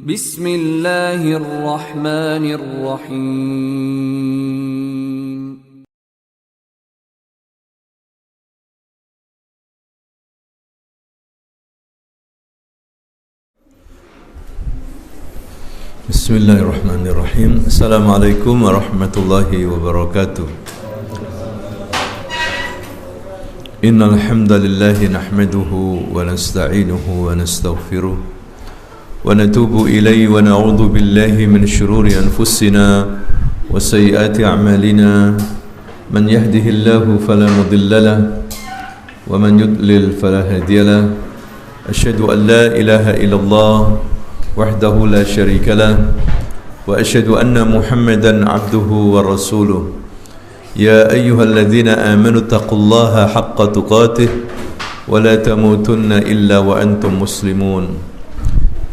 Bismillahirrahmanirrahim. Bismillahirrahmanirrahim. Assalamualaikum warahmatullahi wabarakatuh. Innal hamdalillah nahmaduhu wa nasta'inuhu wa nastaghfiruh wa natubu ilayhi wa na'udzu billahi min shururi anfusina wa sayyiati a'malina. Man yahdihillahu fala mudilla lahu wa man yudlil fala hadiya lahu. Asyhadu an la ilaha illallah وحده لا شريك له وأشهد أن محمدا عبده ورسوله يا أيها الذين آمنوا اتقوا الله حق تقاته ولا تموتن إلا وأنتم مسلمون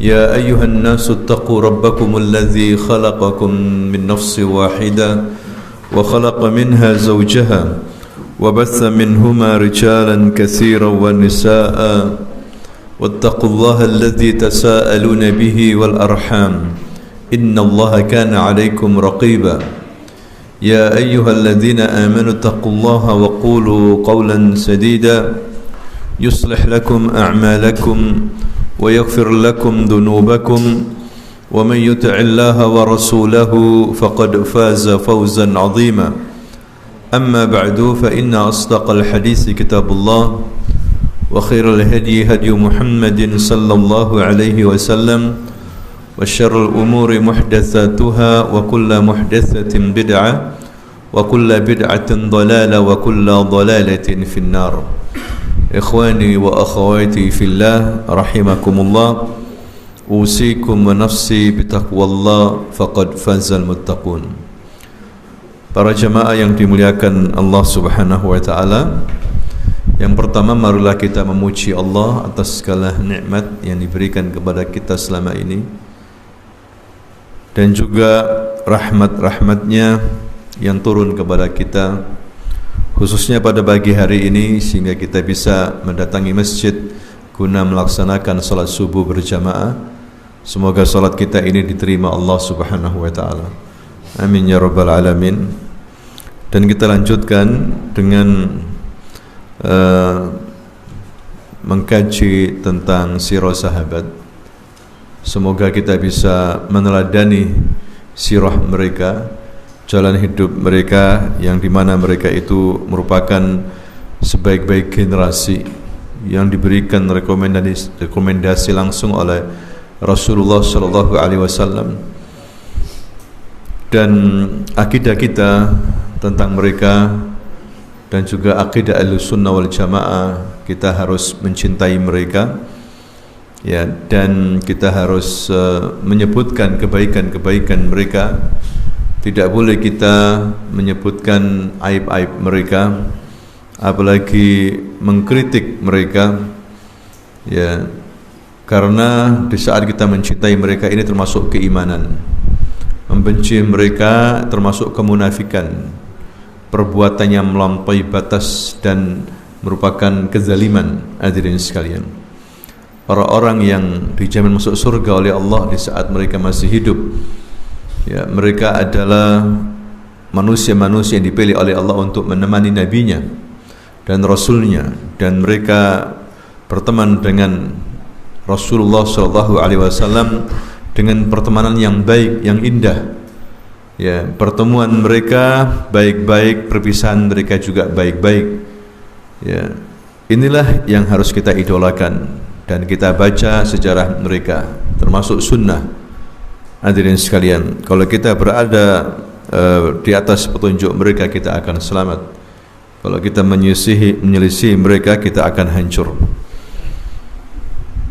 يا أيها الناس اتقوا ربكم الذي خلقكم من نفس واحدة وخلق منها زوجها وبث منهما رجالا كثيرا ونساء واتقوا الله الذي تساءلون به والأرحام إن الله كان عليكم رقيبا يا أيها الذين آمنوا اتقوا الله وقولوا قولا سديدا يصلح لكم أعمالكم ويغفر لكم ذنوبكم ومن يطع الله ورسوله فقد فاز فوزا عظيما أما بعد فإن أصدق الحديث كتاب الله وخير الهدي هدي محمد صلى الله عليه وسلم وشر الأمور محدثاتها وكل محدثة بدعة وكل بدعة ضلالة وكل ضلالة في النار. إخواني وأخواتي في الله رحمكم الله أوصيكم ونفسي بتقوى الله فقد فاز المتقون. Para jamaah yang dimuliakan Allah Subhanahu wa taala, yang pertama, marilah kita memuji Allah atas segala nikmat yang diberikan kepada kita selama ini, dan juga rahmat-rahmatnya yang turun kepada kita, khususnya pada pagi hari ini, sehingga kita bisa mendatangi masjid guna melaksanakan salat subuh berjamaah. Semoga salat kita ini diterima Allah Subhanahu wa taala. Amin ya rabbal alamin. Dan kita lanjutkan dengan mengkaji tentang sirah sahabat. Semoga kita bisa meneladani sirah mereka, jalan hidup mereka, yang dimana mereka itu merupakan sebaik-baik generasi yang diberikan rekomendasi langsung oleh Rasulullah sallallahu alaihi wasallam. Dan akidah kita tentang mereka dan juga akidah Ahlussunnah wal Jamaah, kita harus mencintai mereka, ya, dan kita harus menyebutkan kebaikan-kebaikan mereka. Tidak boleh kita menyebutkan aib-aib mereka, apalagi mengkritik mereka, ya, karena di saat kita mencintai mereka ini termasuk keimanan. Membenci mereka termasuk kemunafikan, perbuatan yang melampaui batas dan merupakan kezaliman. Hadirin sekalian, orang-orang yang dijamin masuk surga oleh Allah di saat mereka masih hidup, ya, mereka adalah manusia-manusia yang dipilih oleh Allah untuk menemani nabinya dan rasulnya, dan mereka berteman dengan Rasulullah SAW dengan pertemanan yang baik, yang indah. Ya, pertemuan mereka baik-baik, perpisahan mereka juga baik-baik. Ya, inilah yang harus kita idolakan dan kita baca sejarah mereka, termasuk sunnah. Hadirin sekalian, kalau kita berada di atas petunjuk mereka, kita akan selamat. Kalau kita menyelisih mereka, kita akan hancur.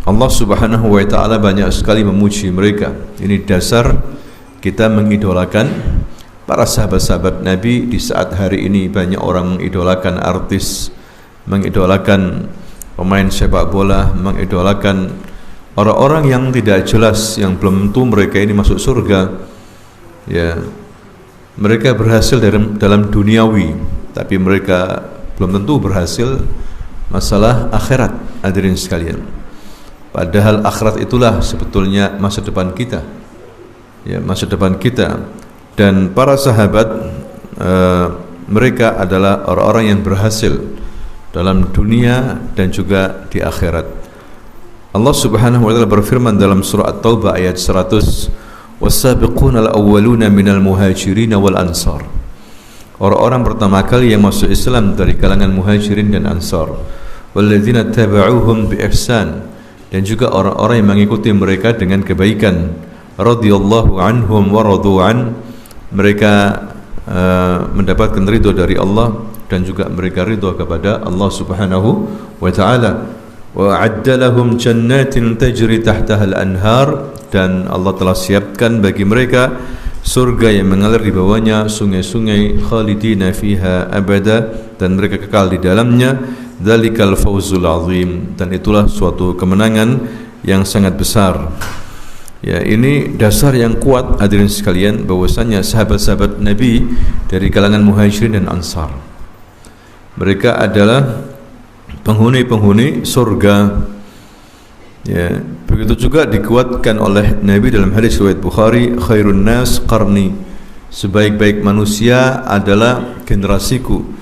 Allah Subhanahu wa taala banyak sekali memuji mereka. Ini dasar kita mengidolakan para sahabat-sahabat Nabi. Di saat hari ini banyak orang mengidolakan artis, mengidolakan pemain sepak bola, mengidolakan orang-orang yang tidak jelas, yang belum tentu mereka ini masuk surga. Ya, mereka berhasil dalam duniawi, tapi mereka belum tentu berhasil masalah akhirat. Hadirin sekalian, Padahal akhirat itulah sebetulnya masa depan kita. Ya, masa depan kita. Dan para sahabat mereka adalah orang-orang yang berhasil dalam dunia dan juga di akhirat. Allah Subhanahu wa taala berfirman dalam surah At-Taubah ayat 100, "Was-sabiquna al-awwaluna minal muhajirin wal ansar." Orang-orang pertama kali yang masuk Islam dari kalangan muhajirin dan ansar. "Walladzina tabauhum bi ihsan." Dan juga orang-orang yang mengikuti mereka dengan kebaikan. Radhiyallahu anhum wa radu an. Mereka mendapatkan ridha dari Allah dan juga mereka ridha kepada Allah Subhanahu wa taala. Wa a'adda lahum jannatin tajri tahtaha al-anhar, dan Allah telah siapkan bagi mereka surga yang mengalir di bawahnya sungai-sungai, khalidina fiha abada, dan mereka kekal di dalamnya. Dzalikal fawzul azim, dan itulah suatu kemenangan yang sangat besar. Ya, ini dasar yang kuat hadirin sekalian, bahwasanya sahabat-sahabat Nabi dari kalangan muhajirin dan ansar, mereka adalah penghuni-penghuni surga. Ya, begitu juga dikuatkan oleh Nabi dalam hadis riwayat Bukhari, khairun nas qarni, sebaik-baik manusia adalah generasiku.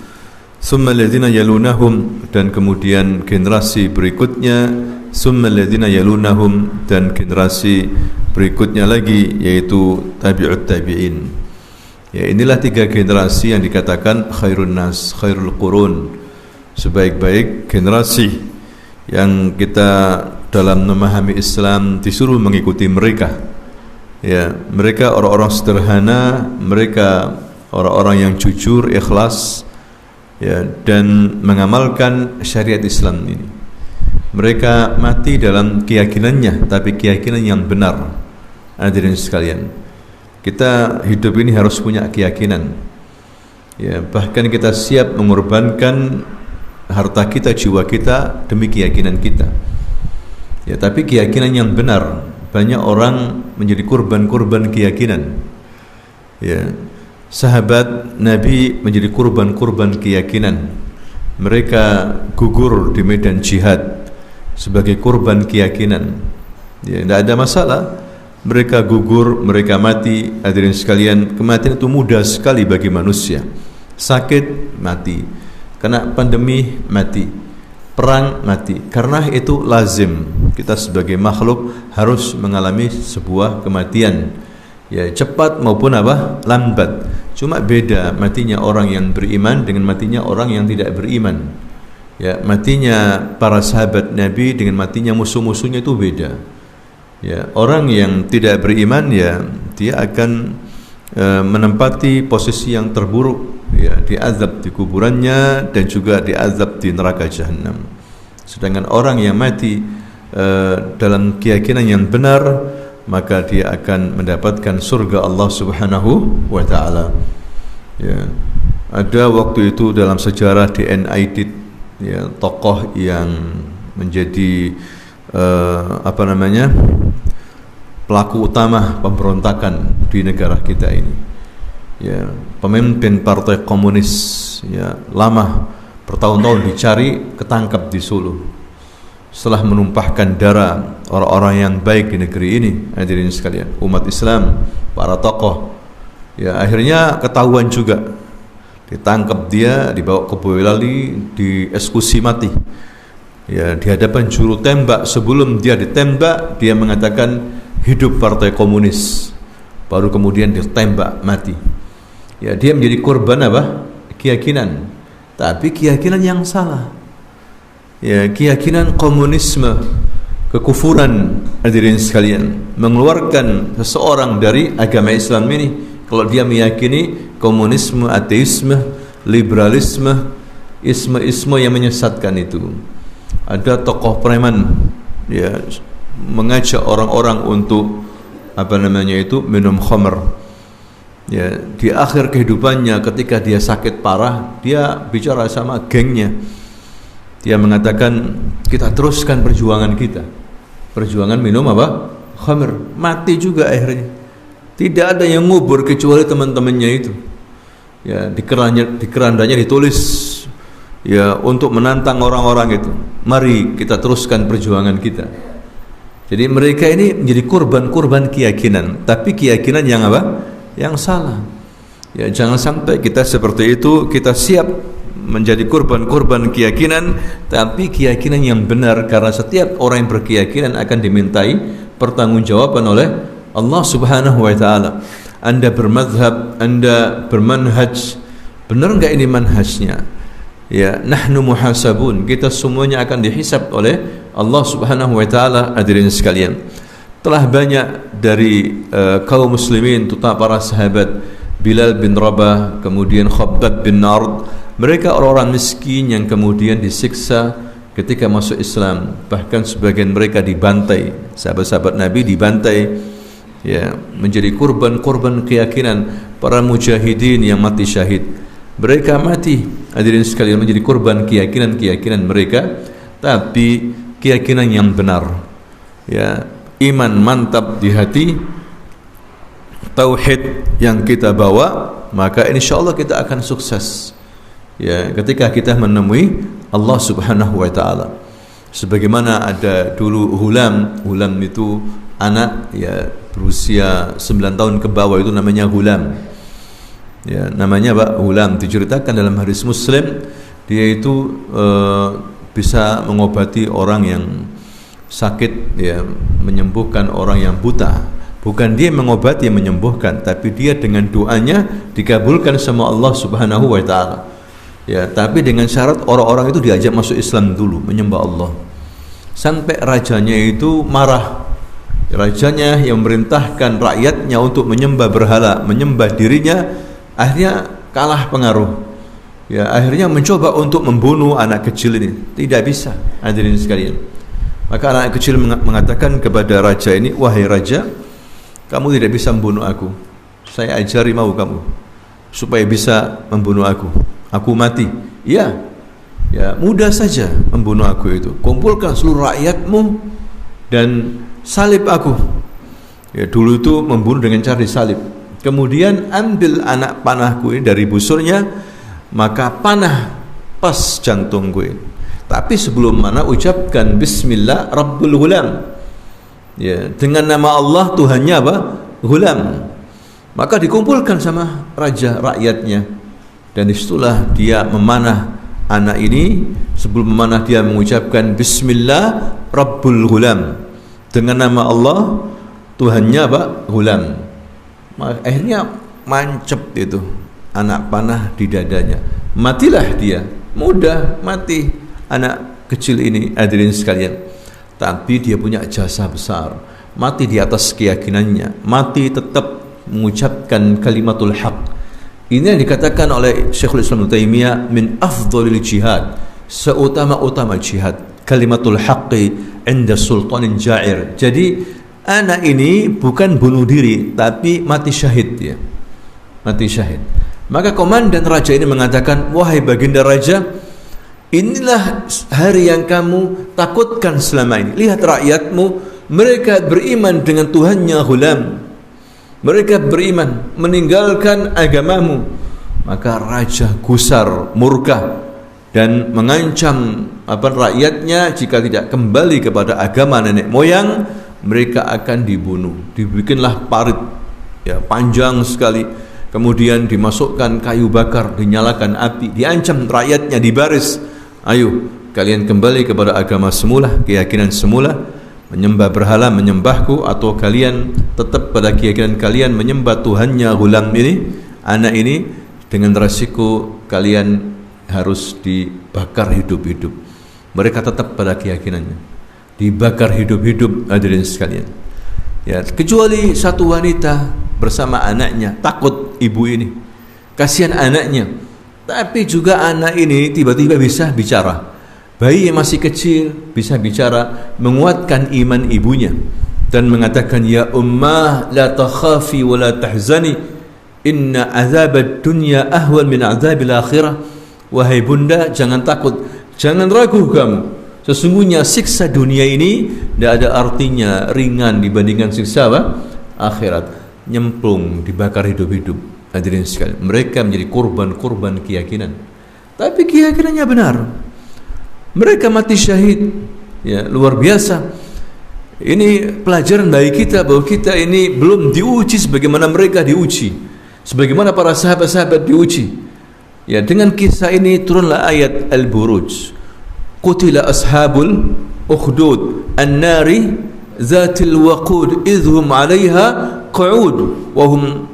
Summa alladhina yalunahum, dan kemudian generasi berikutnya, summa alladhina yalunahum, dan generasi berikutnya lagi, yaitu tabi'ut tabi'in. Ya, inilah 3 generasi yang dikatakan khairun nas, khairul qurun, sebaik-baik generasi yang kita dalam memahami Islam disuruh mengikuti mereka. Ya, mereka orang-orang sederhana, mereka orang-orang yang jujur, ikhlas, ya, dan mengamalkan syariat Islam ini. Mereka mati dalam keyakinannya, tapi keyakinan yang benar. Hadirin sekalian, kita hidup ini harus punya keyakinan. Ya, bahkan kita siap mengorbankan harta kita, jiwa kita demi keyakinan kita. Ya, tapi keyakinan yang benar. Banyak orang menjadi korban-korban keyakinan. Ya, sahabat Nabi menjadi korban-korban keyakinan. Mereka gugur di medan jihad sebagai korban keyakinan. Ya, tidak ada masalah. Mereka gugur, mereka mati. Hadirin sekalian, kematian itu mudah sekali bagi manusia. Sakit, mati. Kena pandemi, mati. Perang, mati. Karena itu lazim. Kita sebagai makhluk harus mengalami sebuah kematian. Ya, cepat maupun lambat. Cuma beda matinya orang yang beriman dengan matinya orang yang tidak beriman. Ya, matinya para sahabat Nabi dengan matinya musuh-musuhnya itu beda. Ya, orang yang tidak beriman, ya, dia akan menempati posisi yang terburuk. Ya, diazab di kuburannya dan juga diazab di neraka jahanam. Sedangkan orang yang mati dalam keyakinan yang benar, maka dia akan mendapatkan surga Allah Subhanahu wa taala. Ya. Ada waktu itu dalam sejarah di Aidit, ya, tokoh yang menjadi pelaku utama pemberontakan di negara kita ini. Ya, pemimpin partai komunis, ya, lama bertahun-tahun dicari, ketangkap di Solo. Setelah menumpahkan darah orang-orang yang baik di negeri ini, hadirin sekalian, umat Islam, para tokoh, ya, akhirnya ketahuan juga, ditangkap dia, dibawa ke Boyolali, dieksekusi mati. Ya, di hadapan juru tembak. Sebelum dia ditembak, dia mengatakan hidup partai komunis, baru kemudian ditembak mati. Ya, dia menjadi korban keyakinan, tapi keyakinan yang salah. Ya, keyakinan komunisme, kekufuran, hadirin sekalian, mengeluarkan seseorang dari agama Islam ini. Kalau dia meyakini komunisme, ateisme, liberalisme, isme-isme yang menyesatkan itu. Ada tokoh preman, ya, mengajak orang-orang untuk minum khamr. Ya, di akhir kehidupannya ketika dia sakit parah, dia bicara sama gengnya. Dia mengatakan, kita teruskan perjuangan kita. Perjuangan minum khamr. Mati juga akhirnya. Tidak ada yang ngubur kecuali teman-temannya itu. Ya, di kerandanya ditulis, ya, untuk menantang orang-orang itu. Mari kita teruskan perjuangan kita. Jadi mereka ini menjadi kurban-kurban keyakinan, tapi keyakinan yang apa? Yang salah. Ya, jangan sampai kita seperti itu, kita siap menjadi kurban-kurban keyakinan, tapi keyakinan yang benar, karena setiap orang yang berkeyakinan akan dimintai pertanggungjawaban oleh Allah Subhanahu wa taala. Anda bermadhab, Anda bermanhaj, benar enggak ini manhajnya? Ya, nahnu muhasabun, kita semuanya akan dihisab oleh Allah Subhanahu wa taala. Hadirin sekalian, telah banyak dari kaum muslimin, terutama para sahabat Bilal bin Rabah, kemudian Khabbab bin Nard, mereka orang-orang miskin yang kemudian disiksa ketika masuk Islam, bahkan sebagian mereka dibantai, sahabat-sahabat Nabi dibantai, ya, menjadi korban keyakinan. Para mujahidin yang mati syahid, mereka mati, hadirin sekalian, menjadi korban keyakinan mereka, tapi keyakinan yang benar, ya, iman mantap di hati, tauhid yang kita bawa, maka insyaallah kita akan sukses, ya, ketika kita menemui Allah Subhanahu wa taala. Sebagaimana ada dulu Hulam itu anak, ya, berusia 9 tahun ke bawah, itu namanya Hulam. Ya, namanya Pak Hulam. Diceritakan dalam hadis Muslim, dia itu bisa mengobati orang yang sakit, ya, menyembuhkan orang yang buta. Bukan dia mengobati, yang menyembuhkan, tapi dia dengan doanya dikabulkan sama Allah Subhanahu wa taala. Ya, tapi dengan syarat orang-orang itu diajak masuk Islam dulu, menyembah Allah. Sampai rajanya itu marah. Rajanya yang memerintahkan rakyatnya untuk menyembah berhala, menyembah dirinya, akhirnya kalah pengaruh. Ya, akhirnya mencoba untuk membunuh anak kecil ini. Tidak bisa, hadirin sekalian. Maka anak kecil mengatakan kepada raja ini, "Wahai raja, kamu tidak bisa membunuh aku. Saya ajari mau kamu supaya bisa membunuh aku. Aku mati." Ya, ya, mudah saja membunuh aku itu. Kumpulkan seluruh rakyatmu dan salib aku. Ya, dulu itu membunuh dengan cara disalib. Kemudian ambil anak panahku ini dari busurnya, maka panah pas jantungku ini. Tapi sebelum mana ucapkan Bismillah Rabbul Ghulam. Ya, dengan nama Allah Tuhannya apa? Ghulam. Maka dikumpulkan sama raja rakyatnya, dan disitulah dia memanah anak ini. Sebelum memanah dia mengucapkan Bismillah Rabbul Ghulam, dengan nama Allah Tuhannya apa? Ghulam. Akhirnya mancep itu anak panah di dadanya, matilah dia. Mudah mati anak kecil ini, hadirin sekalian. Tapi dia punya jasa besar, mati di atas keyakinannya, mati tetap mengucapkan kalimatul haq. Ini yang dikatakan oleh Syekhul Islam Ibnu Taimiyah min afdhalil jihad, seutama-utama jihad, kalimatul haqqi inda sultanin ja'ir. Jadi anak ini bukan bunuh diri, tapi mati syahid dia, mati syahid. Maka komandan raja ini mengatakan, "Wahai baginda raja, inilah hari yang kamu takutkan selama ini. Lihat rakyatmu, mereka beriman dengan Tuhannya Ghulam. Mereka beriman, meninggalkan agamamu." Maka raja gusar, murka, dan mengancam rakyatnya, jika tidak kembali kepada agama nenek moyang, mereka akan dibunuh. Dibikinlah parit, ya, panjang sekali. Kemudian dimasukkan kayu bakar, dinyalakan api, diancam rakyatnya di baris, "Ayo kalian kembali kepada agama semula, keyakinan semula, menyembah berhala, menyembahku, atau kalian tetap pada keyakinan kalian menyembah Tuhannya Ghulam ini, anak ini, dengan resiko kalian harus dibakar hidup-hidup." Mereka tetap pada keyakinannya, dibakar hidup-hidup, hadirin sekalian. Ya, kecuali satu wanita bersama anaknya, takut ibu ini, kasihan anaknya. Tapi juga anak ini tiba-tiba bisa bicara. Bayi yang masih kecil bisa bicara, menguatkan iman ibunya dan mengatakan, "Ya ummah, la takhafi wa la tahzani, inna azabad dunya ahwan min azabil akhirah." Wahai bunda, jangan takut, jangan ragu kamu. Sesungguhnya siksa dunia ini tidak ada artinya, ringan dibandingkan siksa apa? Akhirat. Nyemplung, dibakar hidup-hidup. Hadirin sekalian, mereka menjadi korban-korban keyakinan, tapi keyakinannya benar. Mereka mati syahid, ya, luar biasa. Ini pelajaran bagi kita bahwa kita ini belum diuji sebagaimana mereka diuji, sebagaimana para sahabat-sahabat diuji. Ya, dengan kisah ini turunlah ayat Al-Buruj. Qutila ashabul ukhdud an-nari zatil waqud idhum 'alayha qu'ud wa hum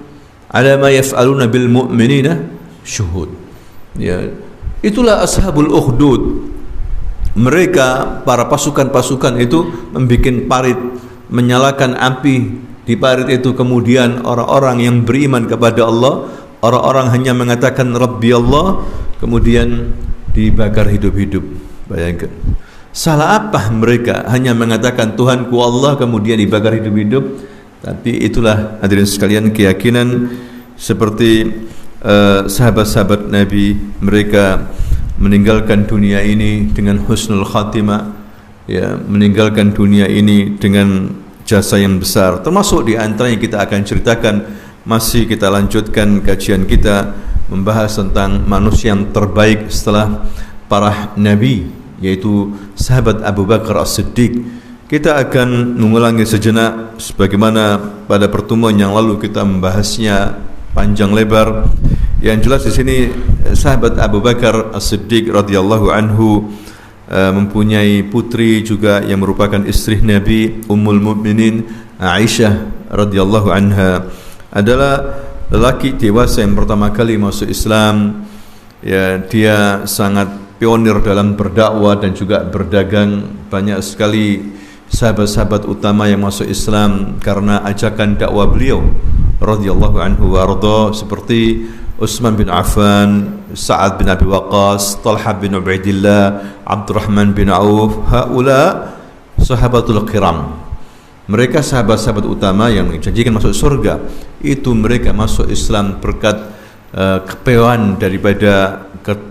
'ala ma yaf'aluna bil mu'minina syuhud. Ya, itulah ashabul ukhdud. Mereka para pasukan-pasukan itu membikin parit, menyalakan api di parit itu. Kemudian orang-orang yang beriman kepada Allah, orang-orang hanya mengatakan Rabbi Allah, kemudian dibakar hidup-hidup. Bayangkan, salah apa mereka hanya mengatakan Tuhanku Allah, kemudian dibakar hidup-hidup. Tapi itulah hadirin sekalian keyakinan seperti sahabat-sahabat Nabi. Mereka meninggalkan dunia ini dengan husnul khatimah, ya, meninggalkan dunia ini dengan jasa yang besar. Termasuk di antaranya kita akan ceritakan, masih kita lanjutkan kajian kita membahas tentang manusia yang terbaik setelah para nabi, yaitu sahabat Abu Bakar As-Siddiq. Kita akan mengulangi sejenak sebagaimana pada pertemuan yang lalu kita membahasnya panjang lebar. Yang jelas di sini sahabat Abu Bakar As-Siddiq radhiyallahu anhu mempunyai putri juga yang merupakan istri Nabi, Ummul Mukminin Aisyah radhiyallahu anha. Adalah lelaki dewasa yang pertama kali masuk Islam. Ya, dia sangat pionir dalam berdakwah dan juga berdagang. Banyak sekali sahabat-sahabat utama yang masuk Islam karena ajakan dakwah beliau radhiyallahu anhu wa arda, seperti Utsman bin Affan, Sa'ad bin Abi Waqqas, Talha bin Ubaidillah, Abdurrahman bin Auf. Haula sahabatul kiram. Mereka sahabat-sahabat utama yang dijanjikan masuk surga. Itu mereka masuk Islam berkat kepewahan daripada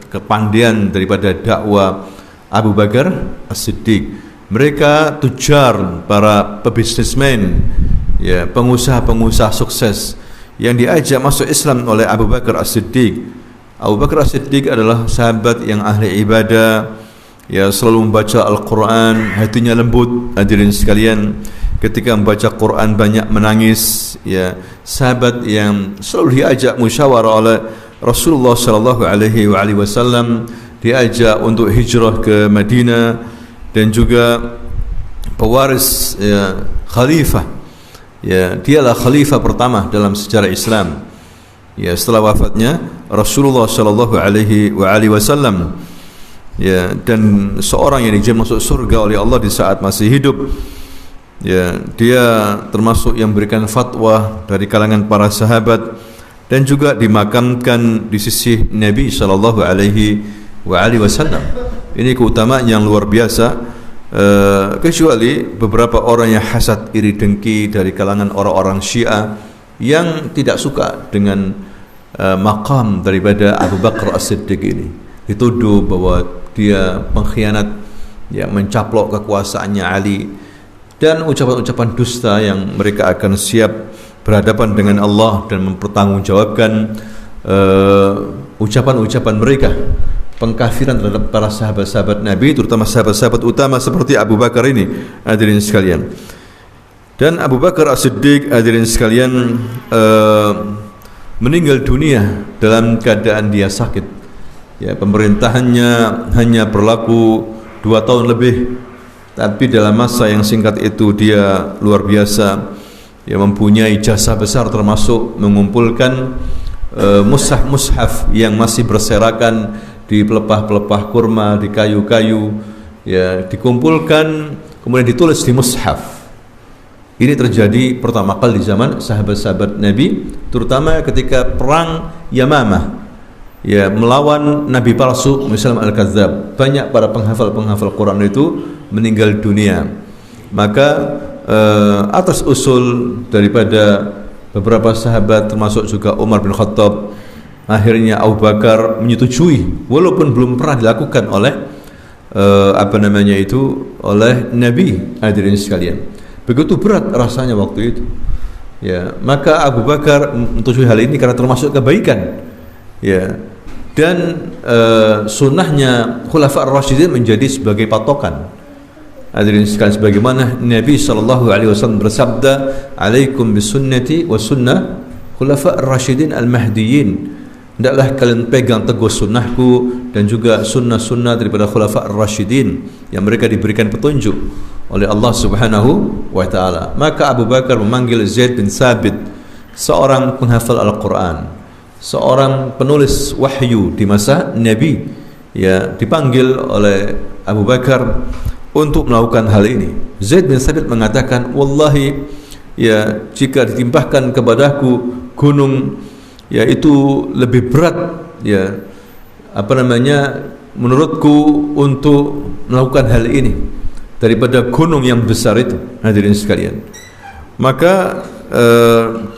kepandaian daripada dakwah Abu Bakar As-Siddiq. Mereka tujar, para pebisnismen, ya, pengusaha-pengusaha sukses yang diajak masuk Islam oleh Abu Bakar As-Siddiq. Abu Bakar As-Siddiq adalah sahabat yang ahli ibadah, ya, selalu membaca Al-Quran, hatinya lembut. Hadirin sekalian, ketika membaca Quran banyak menangis, ya, sahabat yang selalu diajak musyawarah oleh Rasulullah sallallahu alaihi wasallam, diajak untuk hijrah ke Madinah, dan juga pewaris, ya, khalifah. Ya, dialah khalifah pertama dalam sejarah Islam, ya, setelah wafatnya Rasulullah sallallahu alaihi wasallam. Ya, dan seorang yang dijamin masuk surga oleh Allah di saat masih hidup. Ya, dia termasuk yang memberikan fatwa dari kalangan para sahabat dan juga dimakamkan di sisi Nabi sallallahu alaihi wasallam. Ini keutamaan yang luar biasa. Kecuali beberapa orang yang hasad, iri, dengki dari kalangan orang-orang Syiah yang tidak suka dengan maqam daripada Abu Bakar As-Siddiq ini. Dituduh bahwa dia pengkhianat, ya, mencaplok kekuasaannya Ali, dan ucapan-ucapan dusta yang mereka akan siap berhadapan dengan Allah dan mempertanggungjawabkan ucapan-ucapan mereka, pengkafiran terhadap para sahabat-sahabat Nabi, terutama sahabat-sahabat utama seperti Abu Bakar ini, hadirin sekalian. Dan Abu Bakar As-Siddiq, hadirin sekalian, meninggal dunia dalam keadaan dia sakit. Ya, pemerintahannya hanya berlaku 2 tahun lebih, tapi dalam masa yang singkat itu dia luar biasa, ya, mempunyai jasa besar, termasuk mengumpulkan mushaf-mushaf yang masih berserakan di pelepah-pelepah kurma, di kayu-kayu, ya, dikumpulkan kemudian ditulis di mushaf. Ini terjadi pertama kali di zaman sahabat-sahabat Nabi, terutama ketika perang Yamamah, ya, melawan Nabi palsu Musailamah Al-Kadzdzab. Banyak para penghafal Quran itu meninggal dunia. Maka atas usul daripada beberapa sahabat, termasuk juga Umar bin Khattab, akhirnya Abu Bakar menyetujui, walaupun belum pernah dilakukan oleh oleh Nabi. Hadirin sekalian, begitu berat rasanya waktu itu. Ya, maka Abu Bakar menyetujui hal ini karena termasuk kebaikan. Ya, dan sunnahnya Khulafa ar-Rasyidin menjadi sebagai patokan. Hadirin sekalian, sebagaimana Nabi SAW bersabda, "Alaikum bisunnati wa sunnah khulafa ar-rasyidin al-mahdiyyin." Hendaklah kalian pegang teguh sunnahku dan juga sunnah-sunnah daripada khulafa ar-rasyidin yang mereka diberikan petunjuk oleh Allah Subhanahu wa taala. Maka Abu Bakar memanggil Zaid bin Thabit, seorang penghafal Al-Quran, seorang penulis wahyu di masa Nabi, ya, dipanggil oleh Abu Bakar untuk melakukan hal ini. Zaid bin Thabit mengatakan, "Wallahi, ya, jika ditimpahkan kepadaku gunung, ya, itu lebih berat, ya, menurutku untuk melakukan hal ini daripada gunung yang besar itu." Hadirin sekalian, maka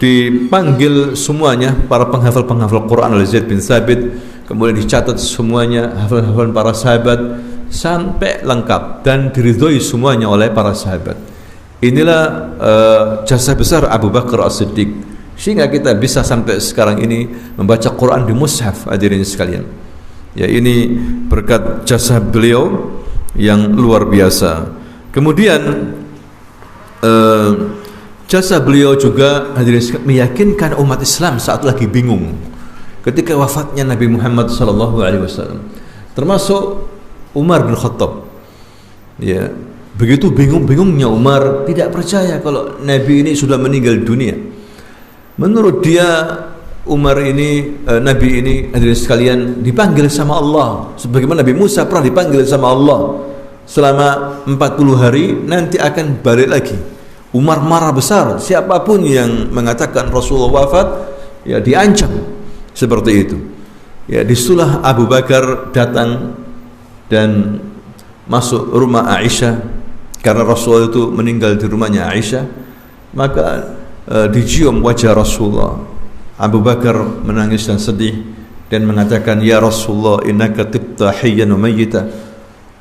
dipanggil semuanya para penghafal Quran oleh Zaid bin Thabit, kemudian dicatat semuanya hafalan para sahabat sampai lengkap dan diridhoi semuanya oleh para sahabat. Inilah jasa besar Abu Bakar As-Siddiq, sehingga kita bisa sampai sekarang ini membaca Quran di mushaf. Hadirin sekalian, ya, ini berkat jasa beliau yang luar biasa. Kemudian jasa beliau juga, hadirin sekalian, meyakinkan umat Islam saat lagi bingung ketika wafatnya Nabi Muhammad SAW, termasuk Umar bin Khattab. Ya, begitu bingung-bingungnya Umar, tidak percaya kalau Nabi ini sudah meninggal dunia. Menurut dia, Umar ini, Nabi ini, hadirin sekalian, dipanggil sama Allah sebagaimana Nabi Musa pernah dipanggil sama Allah selama 40 hari, nanti akan balik lagi. Umar marah besar, siapapun yang mengatakan Rasulullah wafat, ya, diancam seperti itu. Ya, disitulah Abu Bakar datang dan masuk rumah Aisyah, karena Rasulullah itu meninggal di rumahnya Aisyah. Maka dicium wajah Rasulullah. Abu Bakar menangis dan sedih dan mengatakan, "Ya Rasulullah, innaka tibta hayyan wa mayyita."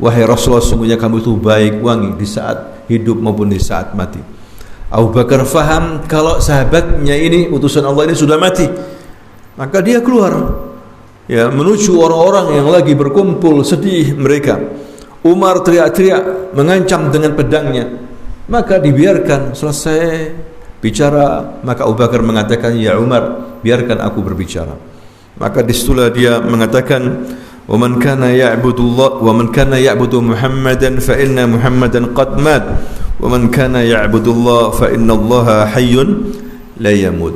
Wahai Rasulullah, sungguhnya kamu itu baik wangi di saat hidup maupun di saat mati. Abu Bakar faham kalau sahabatnya ini, utusan Allah ini, sudah mati. Maka dia keluar, ya, menuju orang-orang yang lagi berkumpul sedih mereka. Umar teriak-teriak mengancam dengan pedangnya, maka dibiarkan selesai bicara. Maka Abu Bakar mengatakan, "Ya Umar, biarkan aku berbicara." Maka disitulah dia mengatakan, "Wa man kana ya'budullah wa man kana ya'budu Muhammadan fa inna Muhammadan qad mat wa man kana ya'budullah fa inna Allaha hayyun la yamut."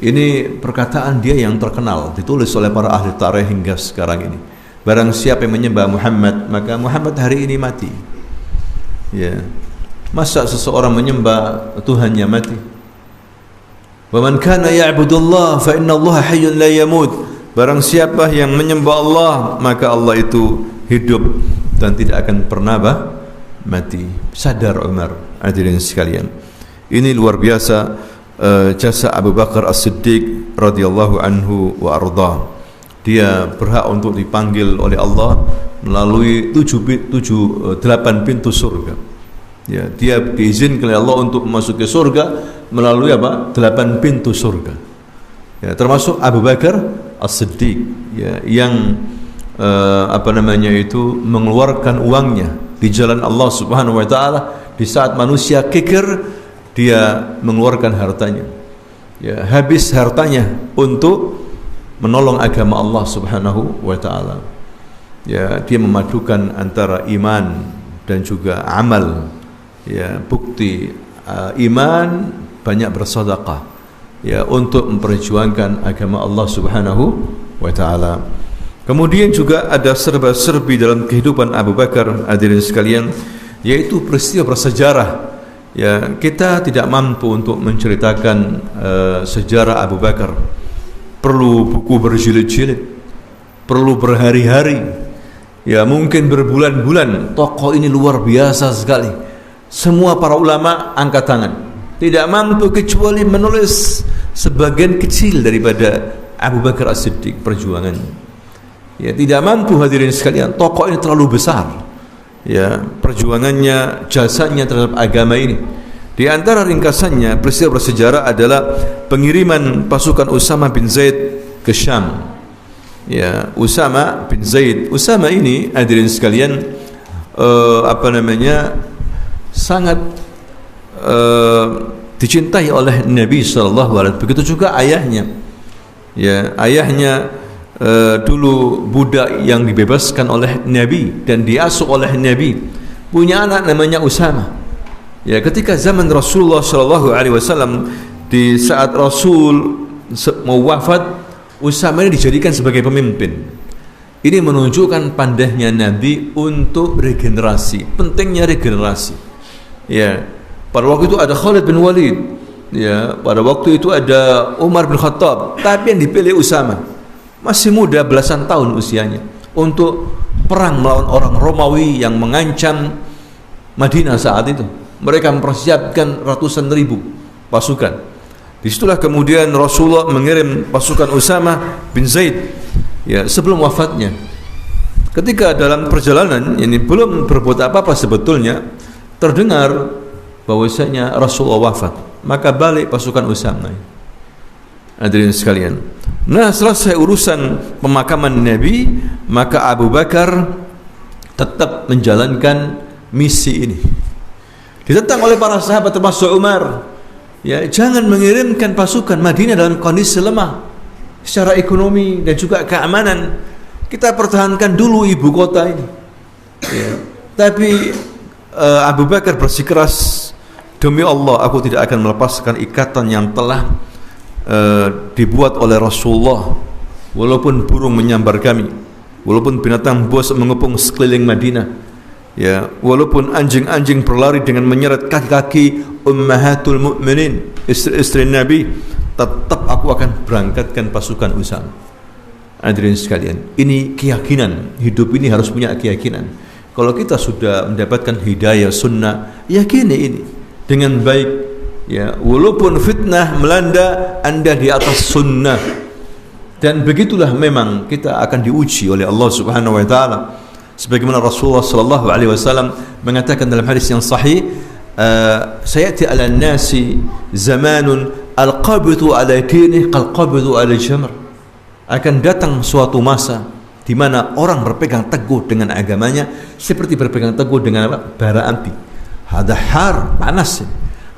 Ini perkataan dia yang terkenal, ditulis oleh para ahli tarikh hingga sekarang ini. Barang siapa yang menyembah Muhammad, maka Muhammad hari ini mati. Ya, masa seseorang menyembah Tuhannya mati? Wa man kana ya'budullah fa inna Allaha hayyun la yamut. Barang siapa yang menyembah Allah, maka Allah itu hidup dan tidak akan pernah mati. Sadar Umar. Hadirin sekalian, ini luar biasa jasa Abu Bakar As-Siddiq radhiyallahu anhu wa arda. Dia berhak untuk dipanggil oleh Allah melalui 8 pintu surga. Ya, dia diizinkan oleh Allah untuk memasuki surga melalui 8 pintu surga. Ya, termasuk Abu Bakar As-Siddiq, ya, yang mengeluarkan uangnya di jalan Allah Subhanahu wa taala di saat manusia kikir. Dia mengeluarkan hartanya, ya, habis hartanya untuk menolong agama Allah Subhanahu wa taala. Ya, dia memadukan antara iman dan juga amal. Ya, bukti iman, banyak bersedekah, ya, untuk memperjuangkan agama Allah Subhanahu wa taala. Kemudian juga ada serba-serbi dalam kehidupan Abu Bakar, hadirin sekalian, yaitu peristiwa bersejarah. Ya, kita tidak mampu untuk menceritakan sejarah Abu Bakar. Perlu buku berjilid-jilid, perlu berhari-hari, ya, mungkin berbulan-bulan. Tokoh ini luar biasa sekali. Semua para ulama angkat tangan, tidak mampu kecuali menulis sebagian kecil daripada Abu Bakar As-Siddiq perjuangannya. Ya, tidak mampu, hadirin sekalian. Tokoh ini terlalu besar, ya, perjuangannya, jasanya terhadap agama ini. Di antara ringkasannya, peristiwa bersejarah adalah pengiriman pasukan Usama bin Zaid ke Syam. Ya, Usama bin Zaid. Usama ini, hadirin sekalian, sangat dicintai oleh Nabi SAW. Begitu juga ayahnya. Ya, ayahnya dulu budak yang dibebaskan oleh Nabi dan diasuh oleh Nabi, punya anak namanya Usama. Ya, ketika zaman Rasulullah SAW, di saat Rasul mau wafat, Usama ini dijadikan sebagai pemimpin. Ini menunjukkan pandainya Nabi untuk regenerasi, pentingnya regenerasi. Ya, pada waktu itu ada Khalid bin Walid, ya, pada waktu itu ada Umar bin Khattab, tapi yang dipilih Usama, masih muda, belasan tahun usianya, untuk perang melawan orang Romawi yang mengancam Madinah saat itu. Mereka mempersiapkan ratusan ribu pasukan. Disitulah kemudian Rasulullah mengirim pasukan Usama bin Zaid, ya, sebelum wafatnya. Ketika dalam perjalanan ini belum berbuat apa-apa sebetulnya, terdengar bahwasanya Rasulullah wafat, maka balik pasukan Usama. Hadirin sekalian, nah selesai urusan pemakaman Nabi, maka Abu Bakar tetap menjalankan misi ini. Ditentang oleh para sahabat termasuk Umar, ya, jangan mengirimkan pasukan Madinah dalam kondisi lemah secara ekonomi dan juga keamanan. Kita pertahankan dulu ibu kota ini, ya. Tapi Abu Bakar bersikeras, demi Allah aku tidak akan melepaskan ikatan yang telah dibuat oleh Rasulullah, walaupun burung menyambar kami, walaupun binatang buas mengepung sekeliling Madinah, ya, walaupun anjing-anjing berlari dengan menyeret kaki-kaki ummahatul mu'minin, istri-istri Nabi, tetap aku akan berangkatkan pasukan Usama. Hadirin sekalian, ini keyakinan. Hidup ini harus punya keyakinan. Kalau kita sudah mendapatkan hidayah sunnah, yakini ini dengan baik, ya, walaupun fitnah melanda, Anda di atas sunnah. Dan begitulah memang kita akan diuji oleh Allah Subhanahu wa taala. Sebagaimana Rasulullah sallallahu alaihi wasallam mengatakan dalam hadis yang sahih, sayati 'ala an-nasi zamanun al-qabdu 'ala dinihi qal-qabdu 'ala al-jamr. Akan datang suatu masa di mana orang berpegang teguh dengan agamanya seperti berpegang teguh dengan apa? Bara api. Hada har, panas.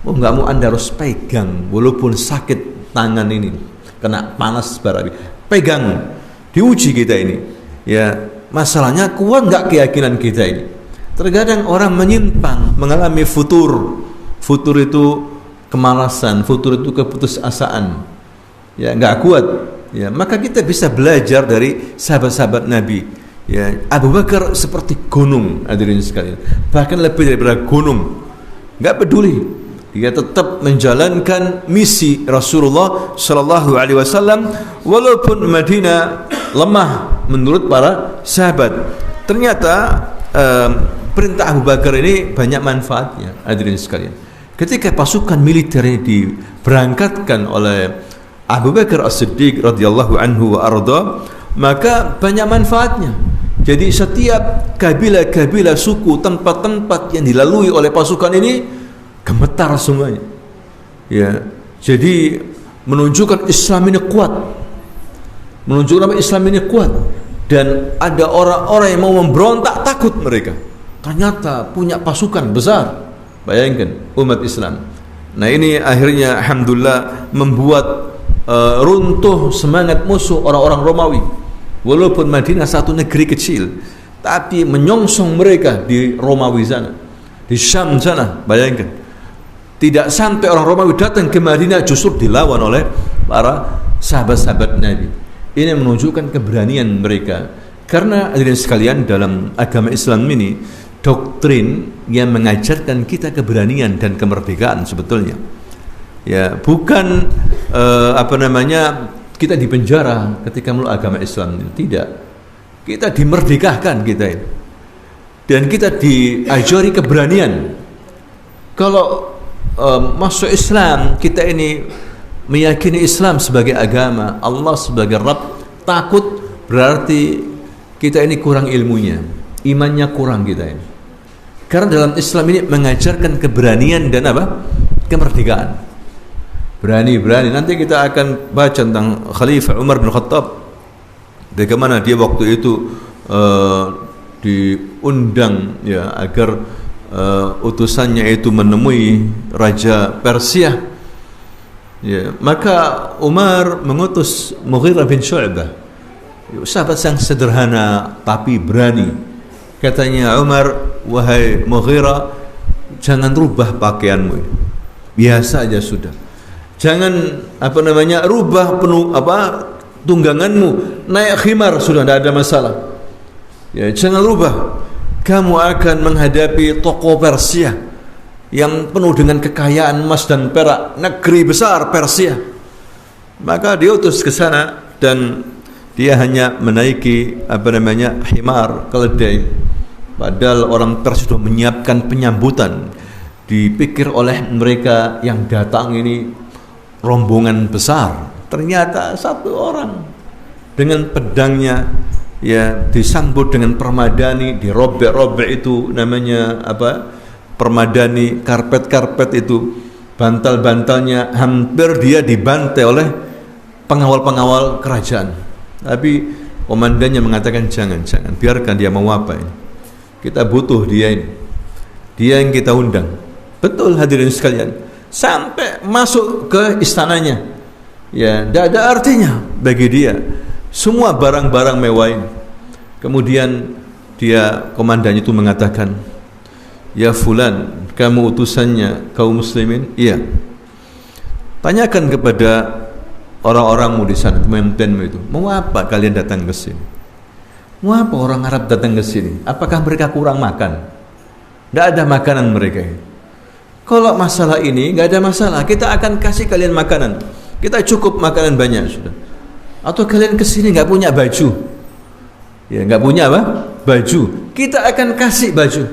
Mau enggak mau Anda harus pegang walaupun sakit tangan ini, kena panas bara api. Pegang, diuji kita ini. Ya, masalahnya kuat enggak keyakinan kita ini? Terkadang orang menyimpang, mengalami futur. Futur itu kemalasan, futur itu keputusasaan. Ya, enggak kuat. Ya, maka kita bisa belajar dari sahabat-sahabat Nabi. Ya, Abu Bakar seperti gunung, hadirin sekalian. Bahkan lebih daripada gunung. Enggak peduli. Dia tetap menjalankan misi Rasulullah sallallahu alaihi wasallam walaupun Madinah lemah menurut para sahabat. Ternyata perintah Abu Bakar ini banyak manfaatnya, hadirin sekalian. Ketika pasukan militer ini diberangkatkan oleh Abu Bakar As-Siddiq radhiyallahu anhu wa arda, maka banyak manfaatnya. Jadi setiap kabilah-kabilah, suku, tempat-tempat yang dilalui oleh pasukan ini gemetar semuanya. Ya, jadi menunjukkan Islam ini kuat. Menunjukkan Islam ini kuat, dan ada orang-orang yang mau memberontak, takut mereka. Ternyata punya pasukan besar. Bayangkan umat Islam. Nah, ini akhirnya alhamdulillah membuat runtuh semangat musuh orang-orang Romawi. Walaupun Madinah satu negeri kecil, tapi menyongsong mereka di Romawi sana, di Syam sana. Bayangkan, tidak sampai orang Romawi datang ke Madinah, justru dilawan oleh para sahabat-sahabat Nabi. Ini menunjukkan keberanian mereka. Karena hadirin sekalian, dalam agama Islam ini doktrin yang mengajarkan kita keberanian dan kemerdekaan sebetulnya. Ya, bukan kita dipenjara ketika meluk agama Islam. Tidak. Kita dimerdekakan kita ini. Dan kita diajari keberanian. Kalau masuk Islam, kita ini meyakini Islam sebagai agama, Allah sebagai Rabb, takut berarti kita ini kurang ilmunya, imannya kurang kita ini. Karena dalam Islam ini mengajarkan keberanian dan apa? Kemerdekaan. Berani-berani. Nanti kita akan baca tentang Khalifah Umar bin Khattab, bagaimana dia waktu itu diundang, ya, agar utusannya itu menemui Raja Persia, ya, maka Umar mengutus Mughirah bin Syu'bah, sahabat yang sederhana tapi berani. Katanya Umar, wahai Mughirah, jangan rubah pakaianmu, biasa aja sudah. Jangan rubah tungganganmu, naik khimar sudah, tidak ada masalah. Ya, jangan rubah. Kamu akan menghadapi tokoh Persia yang penuh dengan kekayaan emas dan perak, negeri besar Persia. Maka diutus ke sana dan dia hanya menaiki khimar, keledai. Padahal orang Persia sudah menyiapkan penyambutan. Dipikir oleh mereka yang datang ini rombongan besar. Ternyata satu orang dengan pedangnya, ya, disambut dengan permadani, dirobek-robek itu namanya permadani, karpet-karpet itu, bantal-bantalnya, hampir dia dibantai oleh pengawal-pengawal kerajaan. Tapi komandannya mengatakan jangan, biarkan dia mau apa ini. Kita butuh dia ini. Dia yang kita undang. Betul hadirin sekalian. Sampai masuk ke istananya. Ya, tidak ada artinya bagi dia. Semua barang-barang mewah ini. Kemudian komandannya itu mengatakan, ya fulan, kamu utusannya kaum muslimin? Iya. Tanyakan kepada orang-orangmu di sana, pemimpinmu itu, mau apa kalian datang ke sini? Mau apa orang Arab datang ke sini? Apakah mereka kurang makan? Tidak ada makanan mereka. Kalau masalah ini nggak ada masalah, kita akan kasih kalian makanan. Kita cukup makanan banyak sudah. Atau kalian ke sini nggak punya baju? Ya, nggak punya baju. Kita akan kasih baju.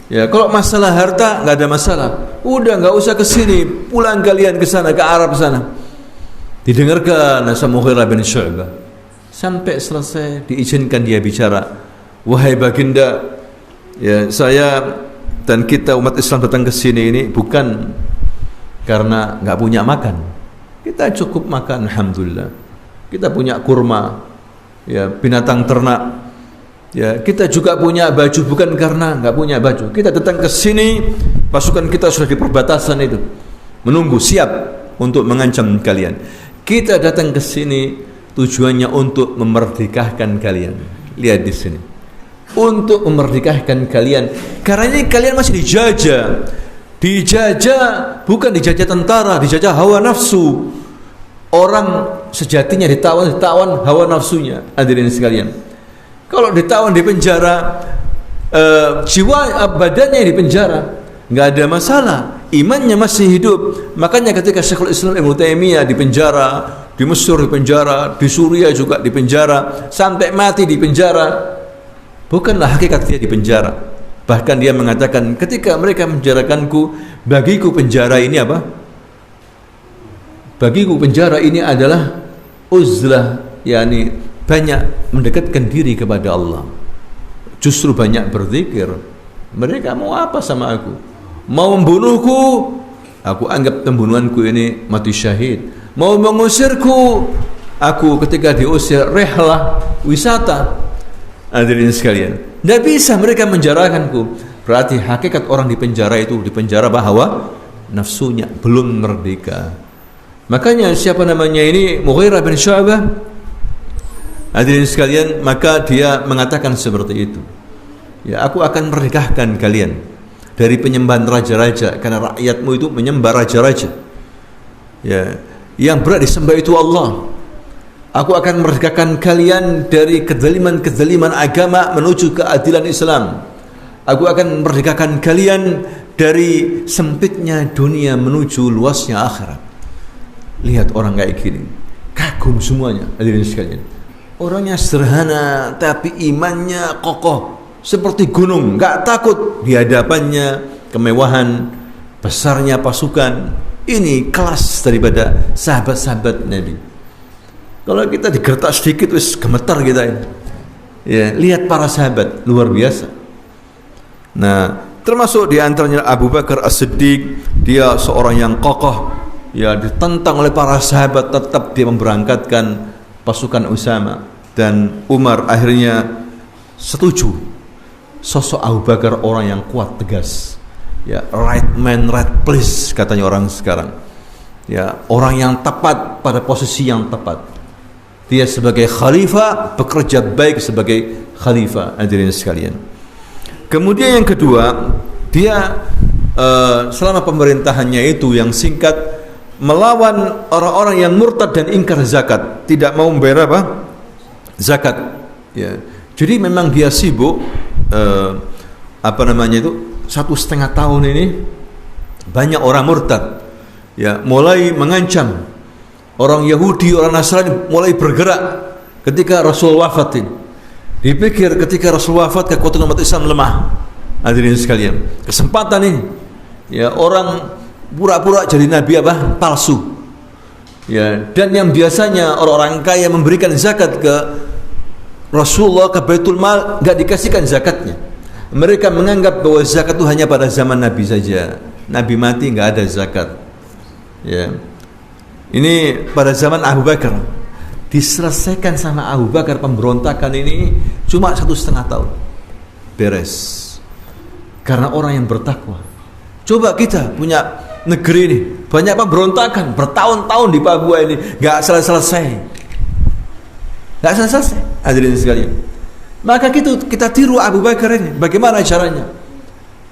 Ya, kalau masalah harta nggak ada masalah. Udah nggak usah ke sini, pulang kalian ke sana, ke Arab sana. Didengarkan sama Mughirah bin Syu'bah. Sampai selesai diizinkan dia bicara. Wahai baginda, ya, saya dan kita umat Islam datang ke sini ini bukan karena nggak punya makan. Kita cukup makan, alhamdulillah. Kita punya kurma, ya, binatang ternak. Ya, kita juga punya baju bukan karena nggak punya baju. Kita datang ke sini, pasukan kita sudah di perbatasan itu, menunggu siap untuk mengancam kalian. Kita datang ke sini tujuannya untuk memerdekakan kalian. Lihat di sini. Untuk memerdekakan kalian. Karena ini kalian masih dijajah. Dijajah bukan dijajah tentara, dijajah hawa nafsu. Orang sejatinya ditawan hawa nafsunya. Hadirin sekalian. Kalau ditawan di penjara, jiwa badannya di penjara, nggak ada masalah. Imannya masih hidup. Makanya ketika Syekhul Islam Ibnu Taimiyah di penjara, di Mesir di penjara, di Suriah juga di penjara, sampai mati di penjara, bukanlah hakikat dia di penjara. Bahkan dia mengatakan, ketika mereka menjarakanku, bagiku penjara ini apa? Bagiku penjara ini adalah uzlah, yakni banyak mendekatkan diri kepada Allah. Justru banyak berzikir. Mereka mau apa sama aku? Mau membunuhku, aku anggap pembunuhanku ini mati syahid. Mau mengusirku, aku ketika diusir rehlah wisata. Hadirin sekalian, tidak bisa mereka menjarakanku. Berarti hakikat orang di penjara itu, di penjara bahwa nafsunya belum merdeka. Makanya siapa namanya ini, Mughirah bin Syu'bah, hadirin sekalian, maka dia mengatakan seperti itu. Ya, aku akan merdekakan kalian dari penyembahan raja-raja, karena rakyatmu itu menyembah raja-raja. Ya, yang berat disembah itu Allah. Aku akan merdekakan kalian dari kezaliman-kezaliman agama menuju keadilan Islam. Aku akan merdekakan kalian dari sempitnya dunia menuju luasnya akhirat. Lihat orang kayak gini, kagum semuanya, hadirin sekalian. Orangnya sederhana tapi imannya kokoh seperti gunung, nggak takut di hadapannya kemewahan, besarnya pasukan. Ini kelas daripada sahabat-sahabat Nabi. Kalau kita digertak sedikit wis gemetar kita ini. Ya, lihat para sahabat luar biasa. Nah, termasuk di antaranya Abu Bakar As-Siddiq, dia seorang yang kokoh. Ya, ditentang oleh para sahabat, tetap dia memberangkatkan pasukan Usama, dan Umar akhirnya setuju sosok Abu Bakar orang yang kuat, tegas. Ya, right man, right place katanya orang sekarang. Ya, orang yang tepat pada posisi yang tepat. Dia sebagai khalifah bekerja baik sebagai khalifah, hadirin sekalian. Kemudian yang kedua, dia selama pemerintahannya itu yang singkat melawan orang-orang yang murtad dan ingkar zakat, tidak mau membayar apa? Zakat. Ya. Jadi memang dia sibuk 1,5 tahun ini banyak orang murtad. Ya, mulai mengancam orang Yahudi, orang Nasrani mulai bergerak ketika Rasul wafat ini. Dipikir ketika Rasul wafat kekuatan umat Islam lemah. Hadirin sekalian, kesempatan ini ya orang pura-pura jadi nabi palsu. Ya, dan yang biasanya orang-orang kaya memberikan zakat ke Rasulullah, ke Baitul Mal, enggak dikasihkan zakatnya. Mereka menganggap bahwa zakat itu hanya pada zaman Nabi saja. Nabi mati enggak ada zakat. Ya. Ini pada zaman Abu Bakar diselesaikan sama Abu Bakar pemberontakan ini cuma 1,5 tahun. Beres. Karena orang yang bertakwa. Coba kita punya negeri ini banyak pemberontakan bertahun-tahun di Papua ini enggak selesai. Enggak selesai. Hadirin sekalian. Maka kita tiru Abu Bakar ini. Bagaimana caranya?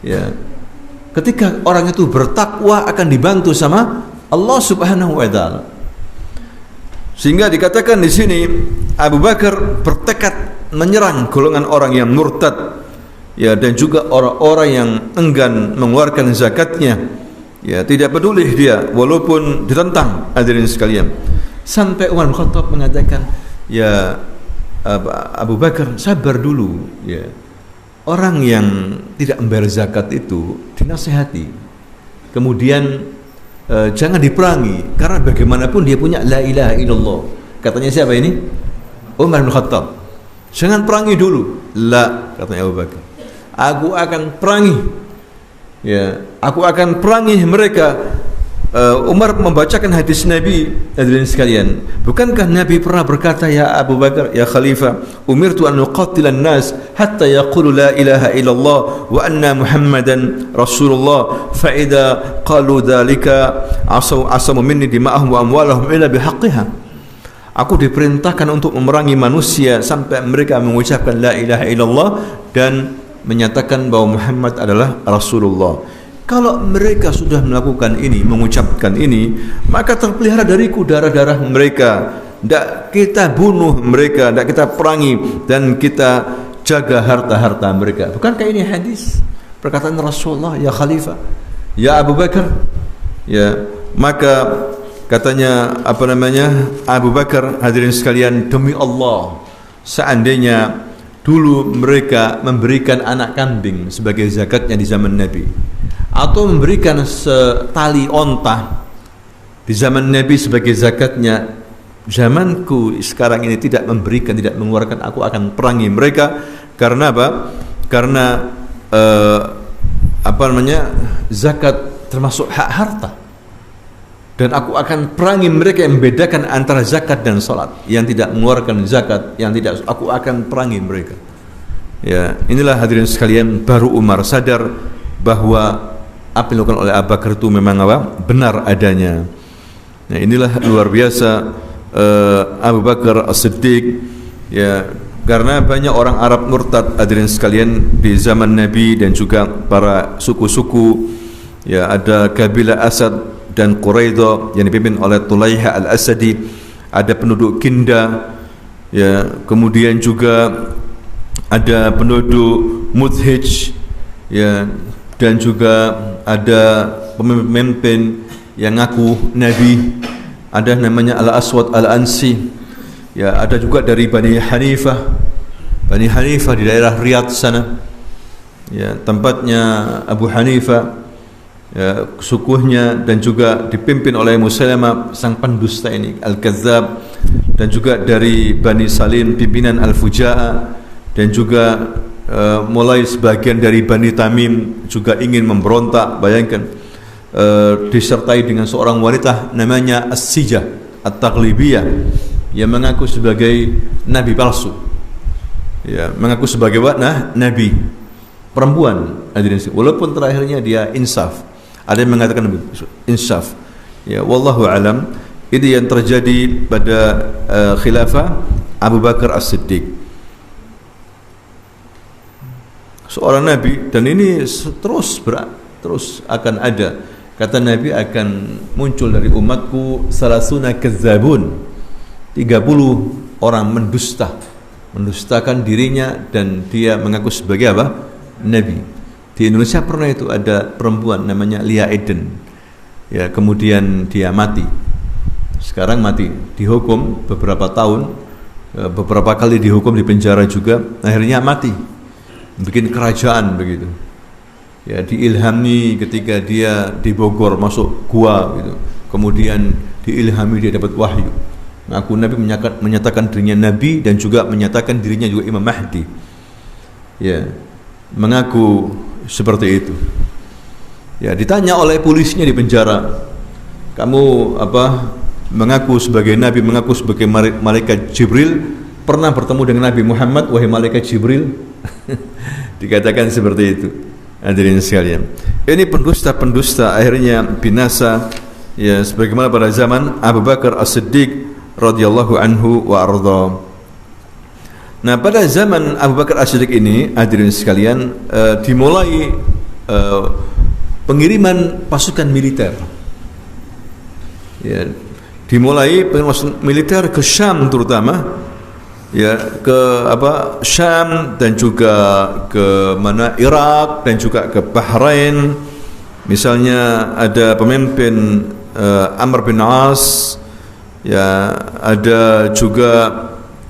Ya. Ketika orang itu bertakwa akan dibantu sama Allah Subhanahu wa taala. Sehingga dikatakan di sini Abu Bakar bertekad menyerang golongan orang yang murtad, ya, dan juga orang-orang yang enggan mengeluarkan zakatnya. Ya, tidak peduli dia walaupun ditentang, hadirin sekalian. Sampai Umar bin Khattab mengatakan, "Ya Abu Bakar, sabar dulu, ya. Orang yang tidak membayar zakat itu dinasihati. Kemudian jangan diperangi karena bagaimanapun dia punya la ilaha illallah." Katanya siapa ini? Umar bin Khattab. Jangan perangi dulu. La, katanya Abu Bakar. Aku akan perangi. Ya, aku akan perangi mereka. Umar membacakan hadis Nabi, hadirin sekalian. Bukankah Nabi pernah berkata, ya Abu Bakar, ya Khalifah, umirtu an uqatilan nas hatta yaqulu la ilaha illallah wa anna Muhammadan Rasulullah, fa idza qalu dzalika asamu minni dima'ahum wa amwalahum illa bihaqqiha. Aku diperintahkan untuk memerangi manusia sampai mereka mengucapkan la ilaha illallah dan menyatakan bahwa Muhammad adalah Rasulullah. Kalau mereka sudah melakukan ini, mengucapkan ini, maka terpelihara dariku darah-darah mereka. Tidak kita bunuh mereka, tidak kita perangi, dan kita jaga harta-harta mereka. Bukankah ini hadis perkataan Rasulullah, ya Khalifah, ya Abu Bakar? Ya, maka katanya Abu Bakar, hadirin sekalian, demi Allah, seandainya dulu mereka memberikan anak kambing sebagai zakatnya di zaman Nabi, atau memberikan setali onta di zaman Nabi sebagai zakatnya, zamanku sekarang ini tidak memberikan, tidak mengeluarkan, aku akan perangi mereka. Karena apa? Karena zakat termasuk hak harta, dan aku akan perangi mereka yang membedakan antara zakat dan salat, yang tidak mengeluarkan zakat, yang tidak, aku akan perangi mereka. Ya, inilah hadirin sekalian, baru Umar sadar bahwa apa yang dilakukan oleh Abu Bakar itu memang benar adanya. Nah, inilah luar biasa Abu Bakar As-Siddiq, ya, karena banyak orang Arab murtad, hadirin sekalian, di zaman Nabi, dan juga para suku-suku, ya, ada kabilah Asad dan Quraidah yang dipimpin oleh Tulaiha Al-Asadi, ada penduduk Kinda, ya, kemudian juga ada penduduk Mudhij, ya, dan juga ada pemimpin yang ngaku Nabi, ada namanya Al-Aswad Al-Ansi, ya, ada juga dari Bani Hanifah di daerah Riyadh sana, ya, tempatnya Abu Hanifah, ya, sukunya, dan juga dipimpin oleh Musailamah sang pendusta ini, Al-Kadzab, dan juga dari Bani Salim pimpinan Al-Fujaa, dan juga mulai sebagian dari Bani Tamim juga ingin memberontak. Bayangkan, disertai dengan seorang wanita namanya As-Sijah At-Taghlibiyah yang mengaku sebagai nabi palsu, ya, mengaku sebagai nabi. perempuan, walaupun terakhirnya dia insaf. Ada yang mengatakan insaf. Ya, wallahu alam. Ini yang terjadi pada khilafah Abu Bakar As-Siddiq, seorang Nabi, dan ini terus akan ada. Kata Nabi, akan muncul dari umatku salasuna kazzabun, 30 orang mendustakan dirinya dan dia mengaku sebagai apa? Nabi. Di Indonesia pernah itu ada perempuan namanya Lia Eden. Ya, kemudian dia mati. Sekarang mati, dihukum beberapa tahun, beberapa kali dihukum di penjara juga, akhirnya mati. Bikin kerajaan begitu. Ya, diilhami ketika dia di Bogor masuk gua gitu. Kemudian diilhami dia dapat wahyu. Mengaku Nabi, menyatakan dirinya Nabi dan juga menyatakan dirinya juga Imam Mahdi. Ya, mengaku seperti itu. Ya, ditanya oleh polisinya di penjara, kamu mengaku sebagai Nabi, mengaku sebagai malaikat Jibril, pernah bertemu dengan Nabi Muhammad, wahai malaikat Jibril? Dikatakan seperti itu. Hadirin sekalian, ini pendusta akhirnya binasa, ya, sebagaimana pada zaman Abu Bakar As-Siddiq radhiyallahu anhu wa arda. Nah, pada zaman Abu Bakar As-Siddiq ini, hadirin sekalian, dimulai pengiriman pasukan militer. Ya, dimulai pengiriman militer ke Syam terutama, ya, ke Syam dan juga ke Irak dan juga ke Bahrain. Misalnya ada pemimpin Amr bin As, ya, ada juga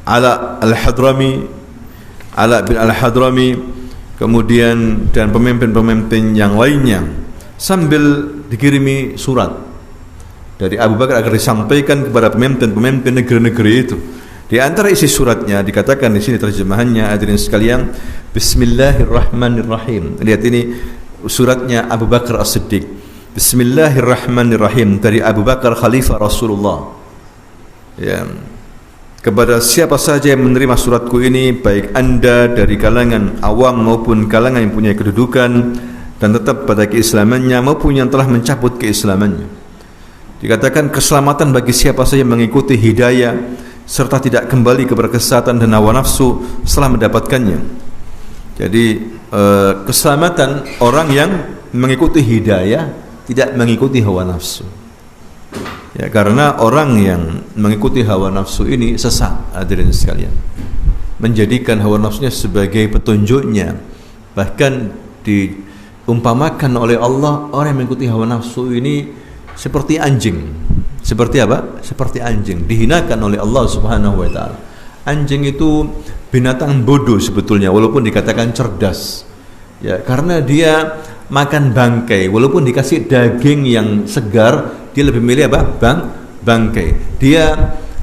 Ala bin Al-Hadrami, kemudian dan pemimpin-pemimpin yang lainnya, sambil dikirimi surat dari Abu Bakar agar disampaikan kepada pemimpin-pemimpin negeri-negeri itu. Di antara isi suratnya dikatakan di sini terjemahannya, hadirin sekalian, Bismillahirrahmanirrahim. Lihat ini suratnya Abu Bakar As-Siddiq. Bismillahirrahmanirrahim, dari Abu Bakar Khalifah Rasulullah. Ya, kepada siapa saja yang menerima suratku ini, baik anda dari kalangan awam maupun kalangan yang punya kedudukan dan tetap pada keislamannya maupun yang telah mencabut keislamannya. Dikatakan keselamatan bagi siapa saja yang mengikuti hidayah serta tidak kembali kepada kesesatan dan hawa nafsu setelah mendapatkannya. Jadi keselamatan orang yang mengikuti hidayah, tidak mengikuti hawa nafsu. Ya, karena orang yang mengikuti hawa nafsu ini sesat, hadirin sekalian, menjadikan hawa nafsunya sebagai petunjuknya. Bahkan diumpamakan oleh Allah, orang yang mengikuti hawa nafsu ini seperti anjing. Seperti apa? Seperti anjing, dihinakan oleh Allah Subhanahu wa taala. Anjing itu binatang bodoh sebetulnya, walaupun dikatakan cerdas. Ya, karena dia makan bangkai, walaupun dikasih daging yang segar, dia lebih milih apa? Bangkai. Dia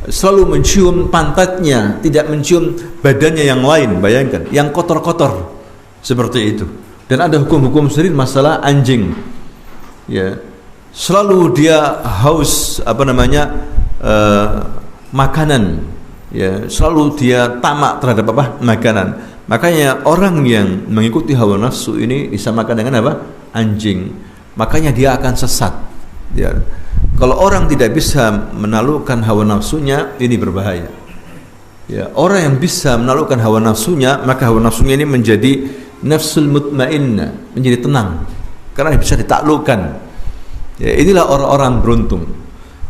selalu mencium pantatnya, tidak mencium badannya yang lain. Bayangkan, yang kotor-kotor seperti itu. Dan ada hukum-hukum sendiri masalah anjing. Ya, selalu dia haus makanan, ya, selalu dia tamak terhadap makanan. Makanya orang yang mengikuti hawa nafsu ini disamakan dengan anjing. Makanya dia akan sesat, ya. Kalau orang tidak bisa menaklukkan hawa nafsunya, ini berbahaya, ya. Orang yang bisa menaklukkan hawa nafsunya, maka hawa nafsunya ini menjadi nafsul mutmainnah, menjadi tenang karena bisa ditaklukkan. Ya, inilah orang-orang beruntung.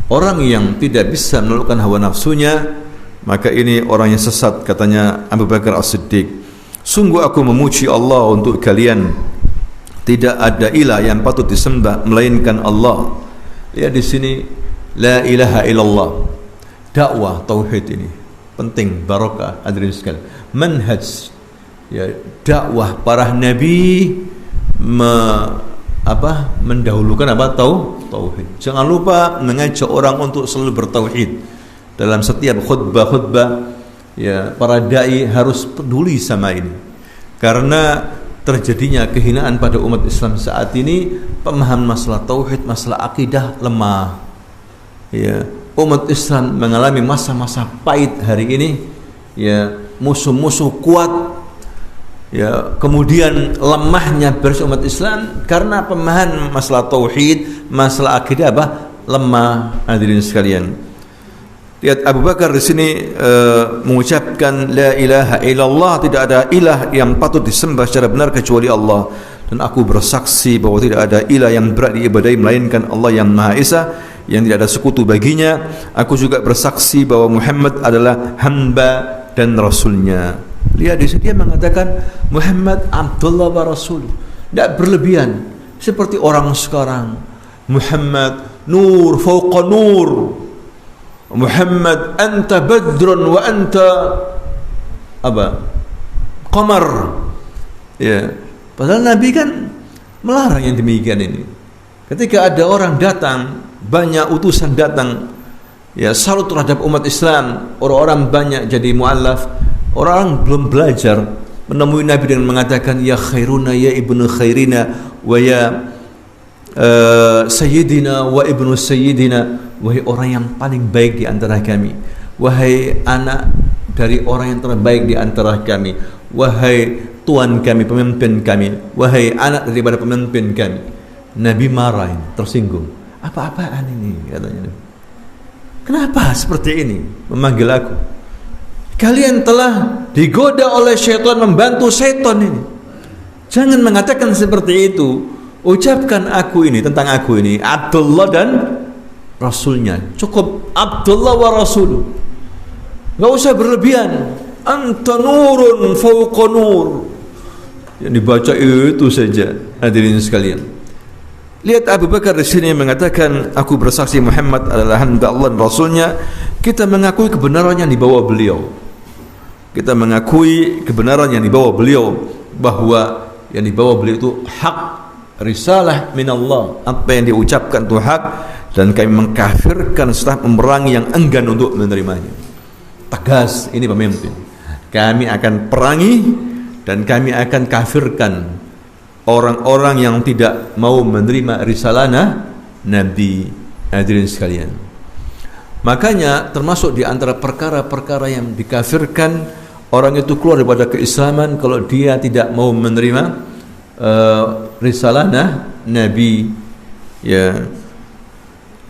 Orang yang tidak bisa menaklukkan hawa nafsunya, maka ini orang yang sesat, katanya Abu Bakar As-Siddiq. Sungguh aku memuji Allah untuk kalian. Tidak ada ilah yang patut disembah melainkan Allah. Ya, di sini la ilaha illallah. Dakwah tauhid ini penting, barokah, hadirin sekalian. Manhaj, ya, dakwah para nabi mendahulukan tauhid. Jangan lupa mengajak orang untuk selalu bertauhid. Dalam setiap khutbah, ya, para dai harus peduli sama ini. Karena terjadinya kehinaan pada umat Islam saat ini, pemahaman masalah tauhid, masalah akidah lemah. Ya, umat Islam mengalami masa-masa pahit hari ini. Ya, musuh-musuh kuat. Ya, kemudian lemahnya bersih umat Islam karena pemahaman masalah tauhid, masalah akidah lemah. Hadirin sekalian, lihat Abu Bakar di sini mengucapkan la ilaha illallah, tidak ada ilah yang patut disembah secara benar kecuali Allah, dan aku bersaksi bahwa tidak ada ilah yang berhak diibadahi melainkan Allah yang Maha Esa, yang tidak ada sekutu baginya. Aku juga bersaksi bahwa Muhammad adalah hamba dan rasulnya. Lihat di sini dia mengatakan Muhammad Abdullah wa Rasul, tidak berlebihan seperti orang sekarang. Muhammad nur fauqa nur, Muhammad anta badrun wa anta qamar. Ya, padahal Nabi kan melarang yang demikian ini. Ketika ada orang datang, banyak utusan datang, ya salut terhadap umat Islam, orang-orang banyak jadi mu'allaf. Orang belum belajar menemui Nabi dengan mengatakan ya khairuna ya ibnu khairina wa ya sayyidina wa ibnu sayyidina, wahai orang yang paling baik di antara kami, wahai anak dari orang yang terbaik di antara kami, wahai tuan kami, pemimpin kami, wahai anak daripada pemimpin kami. Nabi marah, tersinggung. Apa-apaan ini, katanya. Kenapa seperti ini memanggil aku? Kalian telah digoda oleh syaitan, membantu syaitan ini. Jangan mengatakan seperti itu. Ucapkan aku ini, tentang aku ini Abdullah dan Rasulnya. Cukup Abdullah wa Rasul, gak usah berlebihan. Anta nurun fauqa nur, yang dibaca itu saja. Hadirin sekalian, lihat Abu Bakar di sini mengatakan aku bersaksi Muhammad adalah hamba Allah dan Rasulnya. Kita mengakui kebenaran yang dibawa beliau. Kita mengakui kebenaran yang dibawa beliau, bahwa yang dibawa beliau itu hak, risalah minallah. Apa yang diucapkan itu hak, dan kami mengkafirkan setelah memerangi yang enggan untuk menerimanya. Tegas, ini pemimpin. Kami akan perangi dan kami akan kafirkan orang-orang yang tidak mau menerima risalah Nabi. Hadirin sekalian, makanya termasuk di antara perkara-perkara yang dikafirkan, orang itu keluar daripada keislaman kalau dia tidak mau menerima risalah Nabi. Ya.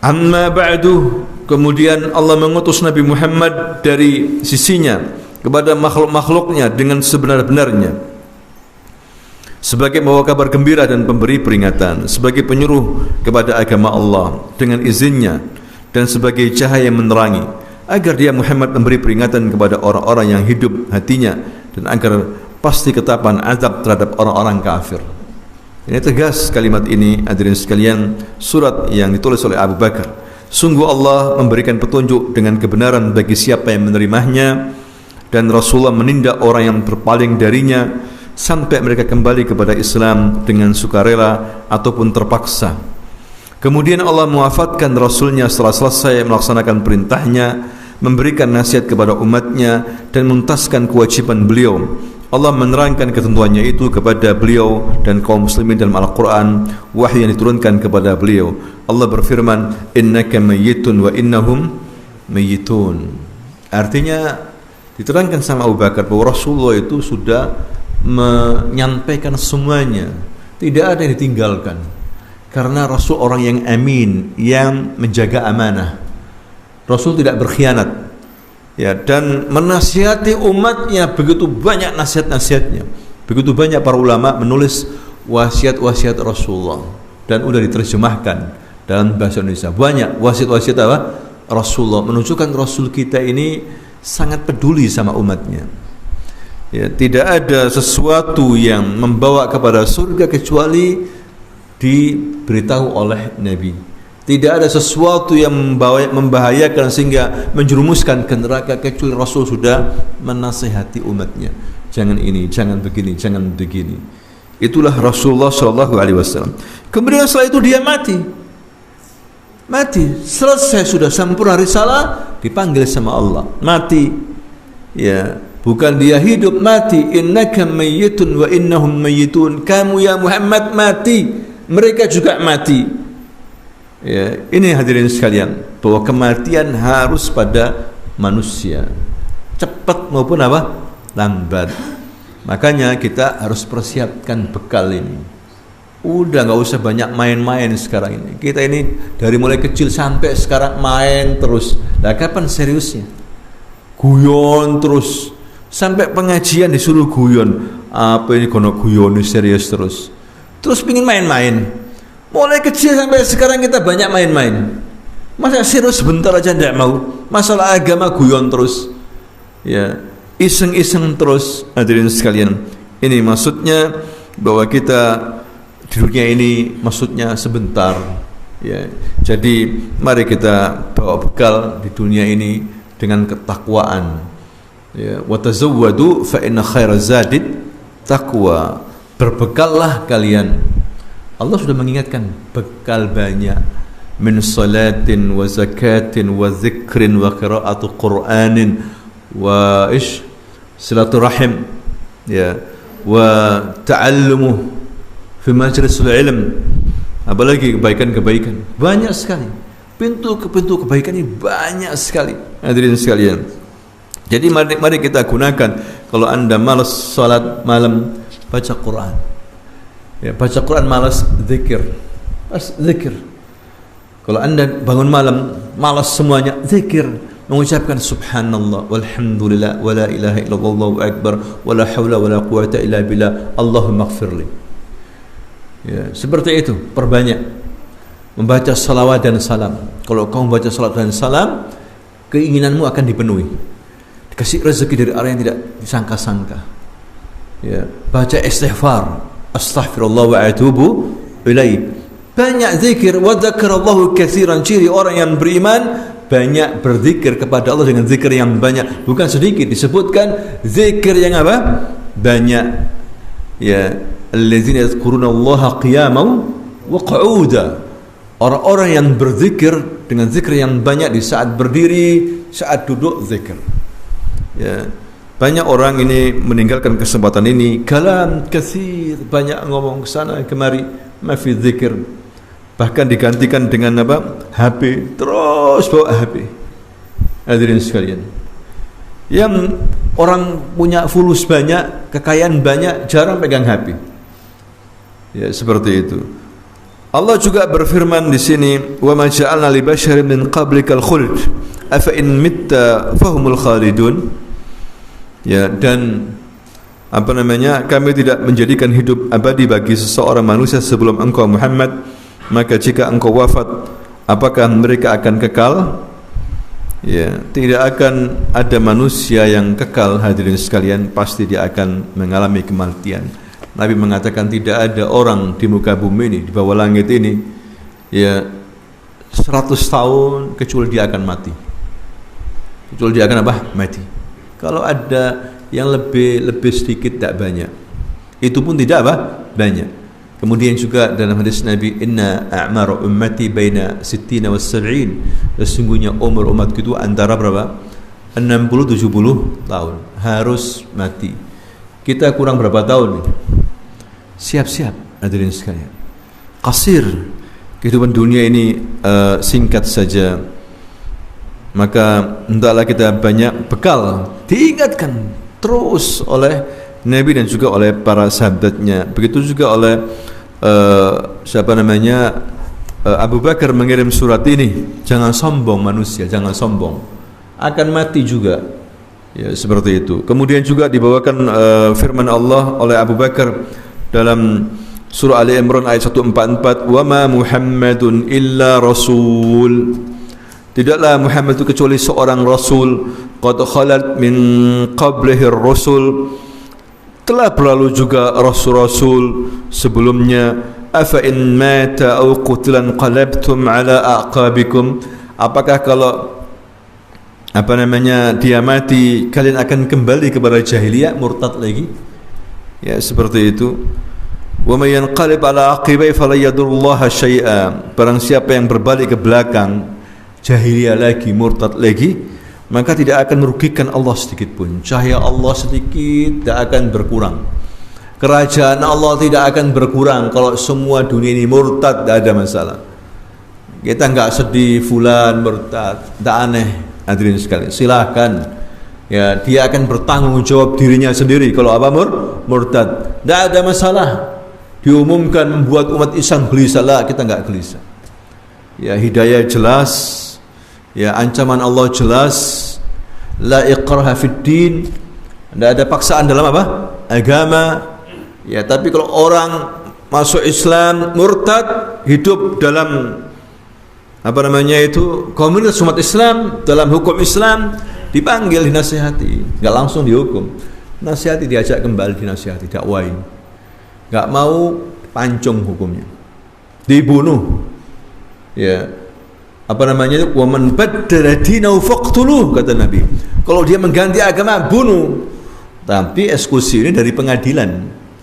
Amma ba'du, kemudian Allah mengutus Nabi Muhammad dari sisinya kepada makhluk-makhluknya dengan sebenar-benarnya, sebagai membawa kabar gembira dan pemberi peringatan, sebagai penyuruh kepada agama Allah dengan izinnya, dan sebagai cahaya yang menerangi, agar dia Muhammad memberi peringatan kepada orang-orang yang hidup hatinya, dan agar pasti ketapan azab terhadap orang-orang kafir. Ini tegas kalimat ini, hadirin sekalian, surat yang ditulis oleh Abu Bakar. Sungguh Allah memberikan petunjuk dengan kebenaran bagi siapa yang menerimanya, dan Rasulullah menindak orang yang berpaling darinya sampai mereka kembali kepada Islam dengan sukarela ataupun terpaksa. Kemudian Allah mewafatkan Rasulnya setelah selesai melaksanakan perintahnya, memberikan nasihat kepada umatnya, dan menuntaskan kewajiban beliau. Allah menerangkan ketentuannya itu kepada beliau dan kaum muslimin dalam Al-Quran, wahyu yang diturunkan kepada beliau. Allah berfirman, innaka mayyitun wa innahum mayyitun. Artinya diterangkan sama Abu Bakar bahwa Rasulullah itu sudah menyampaikan semuanya, tidak ada yang ditinggalkan. Karena Rasul orang yang amin, yang menjaga amanah. Rasul tidak berkhianat, ya, dan menasihati umatnya. Begitu banyak nasihat-nasihatnya, begitu banyak para ulama menulis wasiat-wasiat Rasulullah, dan sudah diterjemahkan dalam bahasa Indonesia. Banyak wasiat-wasiat Rasulullah, menunjukkan Rasul kita ini sangat peduli sama umatnya. Ya, tidak ada sesuatu yang membawa kepada surga kecuali diberitahu oleh Nabi. Tidak ada sesuatu yang membahayakan sehingga menjerumuskan ke neraka kecuali Rasul sudah menasihati umatnya. Jangan ini, jangan begini, jangan begini. Itulah Rasulullah SAW. Kemudian setelah itu dia mati. Selesai, sudah sempurna risalah, dipanggil sama Allah. Mati. Ya, bukan dia hidup, mati. Innaka mayyitun wa innahum mayyitun. Kamu ya Muhammad mati, mereka juga mati. Ya, ini hadirin sekalian, bahwa kematian harus pada manusia, cepat maupun lambat. Makanya kita harus persiapkan bekal ini. Udah nggak usah banyak main-main sekarang ini. Kita ini dari mulai kecil sampai sekarang main terus. Nah, kapan seriusnya? Guyon terus. Sampai pengajian disuruh guyon. Apa ini kono guyon serius terus. Terus pingin main-main. Mulai kecil sampai sekarang kita banyak main-main. Masa serius sebentar aja tidak mau. Masalah agama guyon terus. Ya, iseng-iseng terus. Hadirin sekalian, ini maksudnya bahwa kita di dunia ini maksudnya sebentar. Ya, jadi mari kita bawa bekal di dunia ini dengan ketakwaan. Ya, wa tazawwadu fa inna khairaz zadid taqwa. Berbekallah kalian. Allah sudah mengingatkan, bekal banyak, min salatin wa zakatin wa dzikrin wa qira'atu qur'anin wa silaturahim, ya, wa ta'allumu fi majlisul ilm. Apalagi kebaikan-kebaikan banyak sekali, pintu kebaikan ini banyak sekali, hadirin sekalian. Jadi mari kita gunakan. Kalau anda malas salat malam, baca Quran. Ya, baca Quran malas, zikir. Zikir. Kalau anda bangun malam malas semuanya, zikir, mengucapkan subhanallah walhamdulillah wala ilaha illallah wallahu akbar wala haula wala quwata illa billah Allahumma ighfirli. Ya, seperti itu, perbanyak membaca salawat dan salam. Kalau kamu baca salawat dan salam, keinginanmu akan dipenuhi. Dikasih rezeki dari arah yang tidak disangka-sangka. Ya, baca istighfar, astaghfirullah wa atubu ilaih. Banyak zikir, wa dzakarallahu katsiran. Ciri orang yang beriman banyak berzikir kepada Allah dengan zikir yang banyak, bukan sedikit. Disebutkan zikir yang apa? Banyak. Ya, alladzina yadhkuruna Allaha qiyaman wa qu'uda. Orang-orang yang berzikir dengan zikir yang banyak di saat berdiri, saat duduk zikir. Ya, banyak orang ini meninggalkan kesempatan ini. Kalam katsir, banyak ngomong ke sana kemari, mafi zikir. Bahkan digantikan dengan apa? HP, terus bawa HP. Hadirin sekalian, yang orang punya fulus banyak, kekayaan banyak, jarang pegang HP. Ya, seperti itu. Allah juga berfirman di sini, wa ma ja'alna li basharin min qablikal khuld afa in mitta fahumul khalidun. Ya, dan apa namanya, kami tidak menjadikan hidup abadi bagi seseorang manusia sebelum engkau Muhammad, maka jika engkau wafat apakah mereka akan kekal? Ya, tidak akan ada manusia yang kekal, hadirin sekalian, pasti dia akan mengalami kematian. Nabi mengatakan tidak ada orang di muka bumi ini, di bawah langit ini, ya, 100 tahun kecuali dia akan mati. Kecuali dia akan apa? Mati. Kalau ada yang lebih sedikit, tak banyak. Itu pun tidak apa? Banyak. Kemudian juga dalam hadis Nabi, inna a'mar ummati baina 60 wa 70. Sesungguhnya umur umatku itu antara berapa? 60-70 tahun. Harus mati. Kita kurang berapa tahun nih? Siap-siap, hadirin sekalian. Qasir. Kehidupan dunia ini singkat saja. Maka hendaklah kita banyak bekal. Diingatkan terus oleh Nabi dan juga oleh para sahabatnya. Begitu juga oleh Abu Bakar mengirim surat ini. Jangan sombong manusia, jangan sombong, akan mati juga. Ya, seperti itu. Kemudian juga dibawakan firman Allah oleh Abu Bakar dalam surah Ali Imran ayat 144, wa ma Muhammadun illa rasul. Tidaklah Muhammad itu kecuali seorang rasul. Qad khalat min qablihi ar-rusul. Telah berlalu juga rasul-rasul sebelumnya. Afa in mata aw qutilan qalabtum ala aqabikum. Apakah kalau dia mati, kalian akan kembali kepada jahiliyah, murtad lagi? Ya, seperti itu. Wa may yanqalib ala aqibai fala yadurullaha syai'a. Barang siapa yang berbalik ke belakang, jahiliyah lagi, murtad lagi, maka tidak akan merugikan Allah sedikit pun. Cahaya Allah sedikit tidak akan berkurang. Kerajaan Allah tidak akan berkurang. Kalau semua dunia ini murtad, tidak ada masalah. Kita enggak sedih fulan murtad, tidak aneh. Hadirin sekalian, silakan Ya, dia akan bertanggung jawab dirinya sendiri kalau apa murtad. Tidak ada masalah. Diumumkan membuat umat Islam gelisah, lah kita enggak gelisah. Ya, hidayah jelas, ya ancaman Allah jelas, la iqraha fid din, tidak ada paksaan dalam apa? Agama. Ya, tapi kalau orang masuk Islam murtad, hidup dalam apa namanya itu komunitas umat Islam, dalam hukum Islam, dipanggil, dinasihati, nggak langsung dihukum, nasihati, diajak kembali, dinasihati, dakwai, nggak mau pancung hukumnya, dibunuh. Ya, apa namanya itu, wa man baddala dinahu faqtuluh, kata Nabi. Kalau dia mengganti agama, bunuh. Tapi eksekusi ini dari pengadilan,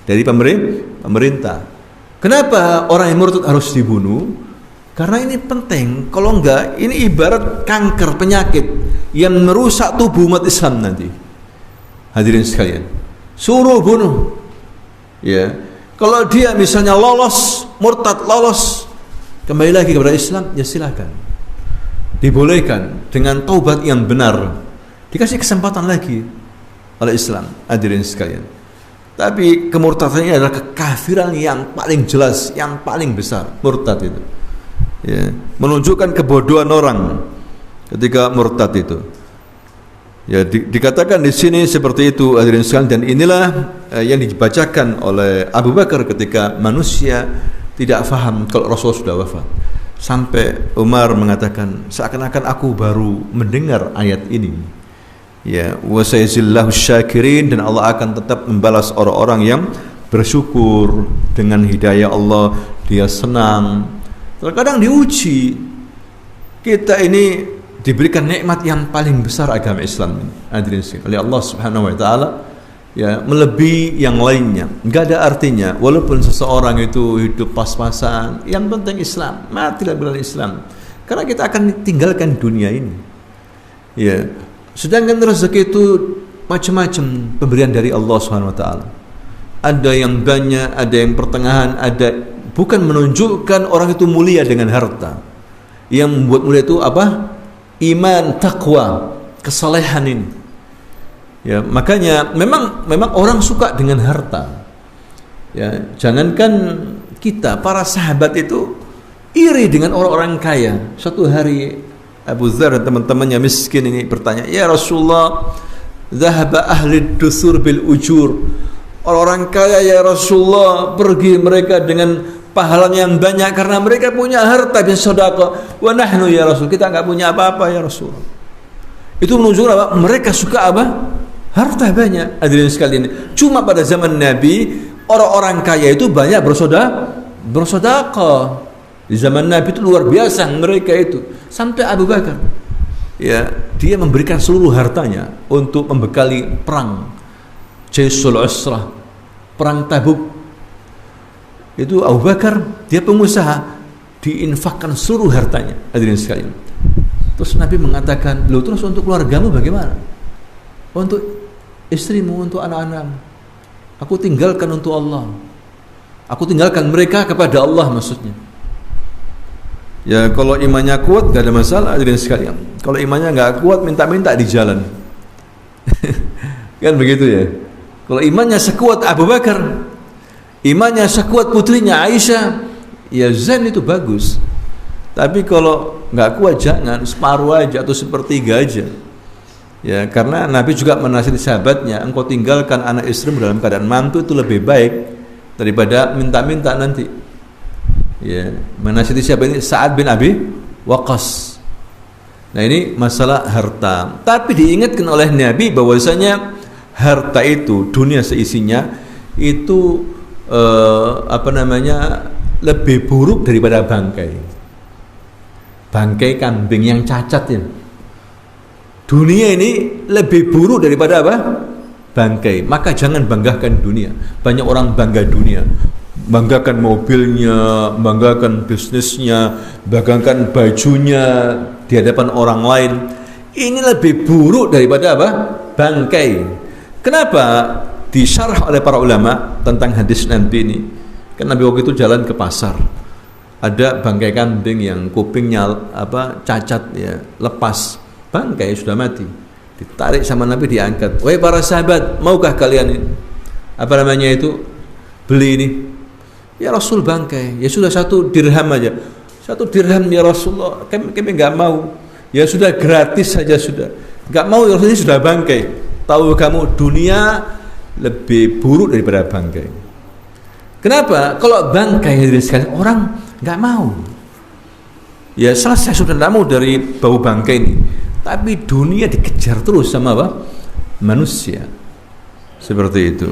dari pemerintah. Kenapa orang yang murtad harus dibunuh? Karena ini penting. Kalau enggak, ini ibarat kanker, penyakit yang merusak tubuh umat Islam nanti. Hadirin sekalian, suruh bunuh. Ya, kalau dia misalnya lolos, murtad lolos, kembali lagi kepada Islam, ya silakan, dibolehkan dengan taubat yang benar, dikasih kesempatan lagi oleh Islam. Hadirin sekalian, tapi kemurtadan ini adalah kekafiran yang paling jelas, yang paling besar. Murtad itu, ya, menunjukkan kebodohan orang ketika murtad itu. Ya, dikatakan di sini seperti itu, hadirin sekalian, dan inilah yang dibacakan oleh Abu Bakar ketika manusia tidak faham kalau Rasul sudah wafat. Sampai Umar mengatakan, seakan-akan aku baru mendengar ayat ini. Ya, wa sayazillahu syakirin, dan Allah akan tetap membalas orang-orang yang bersyukur dengan hidayah Allah. Dia senang. Terkadang diuji. Kita ini diberikan nikmat yang paling besar, agama Islam ini, hadirin sekalian, oleh Allah Subhanahu wa taala, ya, melebihi yang lainnya. Enggak ada artinya walaupun seseorang itu hidup pas-pasan, yang penting Islam, mati dalam jalan Islam. Karena kita akan tinggalkan dunia ini. Ya. Sedangkan rezeki itu macam-macam pemberian dari Allah Subhanahu wa taala. Ada yang banyak, ada yang pertengahan, ada, bukan menunjukkan orang itu mulia dengan harta. Yang membuat mulia itu apa? Iman, takwa, kesalehan ini. Ya, makanya memang orang suka dengan harta. Ya, jangankan kita, para sahabat itu iri dengan orang-orang kaya. Suatu hari Abu Dzar dan teman-temannya miskin ini bertanya, "Ya Rasulullah, dhahaba ahli dusur bil ujur." Orang-orang kaya ya Rasulullah, pergi mereka dengan pahala yang banyak karena mereka punya harta bin sedekah. Wa nahnu ya Rasul, kita enggak punya apa-apa ya Rasul. Itu menunjukkan apa? Mereka suka apa? Harta banyak. Hadirin sekalian, cuma pada zaman Nabi orang-orang kaya itu banyak bersedekah. Di zaman Nabi itu luar biasa mereka itu. Sampai Abu Bakar, ya, dia memberikan seluruh hartanya untuk membekali perang Jaisul Usrah, perang Tabuk. Itu Abu Bakar, dia pengusaha, diinfakkan seluruh hartanya. Hadirin sekalian. Terus Nabi mengatakan, "Loh, terus untuk keluargamu bagaimana? Untuk istrimu, untuk anak-anakmu?" "Aku tinggalkan untuk Allah. Aku tinggalkan mereka kepada Allah," maksudnya. Ya, kalau imannya kuat gak ada masalah, hadirin sekalian. Kalau imannya gak kuat, minta-minta di jalan. Kan begitu ya. Kalau imannya sekuat Abu Bakar, imannya sekuat putrinya Aisyah, ya zain itu bagus. Tapi kalau nggak kuat jangan, separuh aja atau sepertiga aja. Ya, karena Nabi juga menasihati sahabatnya, engkau tinggalkan anak istrimu dalam keadaan mantu itu lebih baik daripada minta-minta nanti. Ya, menasihati siapa ini? Sa'ad bin Abi Waqqas. Nah, ini masalah harta. Tapi diingatkan oleh Nabi bahwasanya harta itu, dunia seisinya itu lebih buruk daripada bangkai kambing yang cacat ya. Dunia ini lebih buruk daripada apa? Bangkai. Maka jangan banggakan dunia. Banyak orang bangga dunia, banggakan mobilnya, banggakan bisnisnya, banggakan bajunya di hadapan orang lain. Ini lebih buruk daripada apa? Bangkai. Kenapa? Disyarah oleh para ulama tentang hadis Nabi ini. Kan Nabi waktu itu jalan ke pasar, ada bangkai kambing yang kupingnya cacat ya, lepas, bangkai sudah mati. Ditarik sama Nabi, diangkat. Wahai para sahabat, maukah kalian beli ini? Ya Rasul, bangkai. Ya sudah 1 dirham aja. 1 dirham ya Rasulullah. Kami enggak mau. Ya sudah, gratis saja sudah. Enggak mau ya Rasulullah, sudah bangkai. Tahu kamu, dunia lebih buruk daripada bangkai. Kenapa? Kalau bangkai orang enggak mau. Ya selesai sudah, enggak mau dari bau bangkai ini. Tapi dunia dikejar terus sama apa? Manusia. Seperti itu.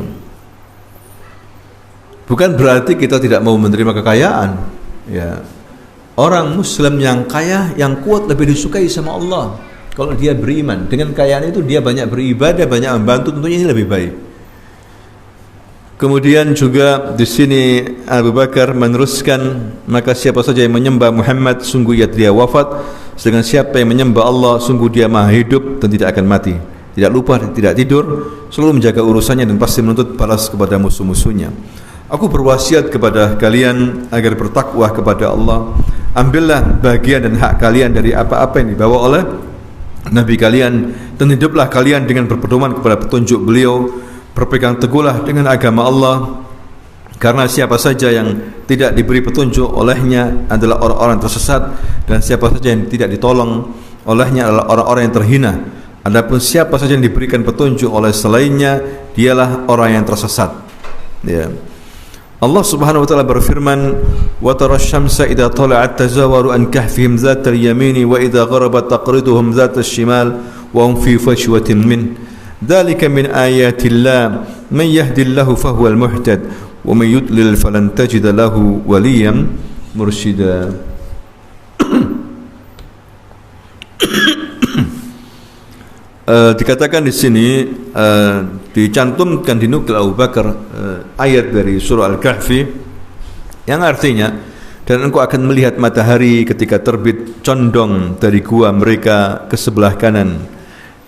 Bukan berarti kita tidak mau menerima kekayaan. Ya. Orang Muslim yang kaya, yang kuat lebih disukai sama Allah. Kalau dia beriman, dengan kekayaan itu dia banyak beribadah, banyak membantu, tentunya ini lebih baik. Kemudian juga di sini Abu Bakar meneruskan, maka siapa saja yang menyembah Muhammad, sungguh dia wafat. Sedangkan siapa yang menyembah Allah, sungguh dia maha hidup dan tidak akan mati, tidak lupa, tidak tidur, selalu menjaga urusannya dan pasti menuntut balas kepada musuh-musuhnya. Aku berwasiat kepada kalian agar bertakwa kepada Allah. Ambillah bagian dan hak kalian dari apa-apa yang dibawa oleh Nabi kalian, dan hiduplah kalian dengan berpedoman kepada petunjuk beliau. Berpegang teguhlah dengan agama Allah, karena siapa saja yang tidak diberi petunjuk olehnya adalah orang-orang tersesat, dan siapa saja yang tidak ditolong olehnya adalah orang-orang yang terhina. Adapun siapa saja yang diberikan petunjuk oleh selainnya, dialah orang yang tersesat. Ya. Allah Subhanahu wa taala berfirman, "Wa tara asy-syamsa idza tala'at tazawaru an kahfihim dzatal yamini wa idza gharabat taqriduhum dzatal shimal wa hum fi fajwatin min. Dzalika min ayatillah, man yahdillahu fahuwal muhtad wa man yudlil falan tajid lahu waliyan mursyida." Dikatakan di sini, dicantumkan di nukil Abu Bakar ayat dari surah Al-Kahfi yang artinya, dan engkau akan melihat matahari ketika terbit condong dari gua mereka ke sebelah kanan.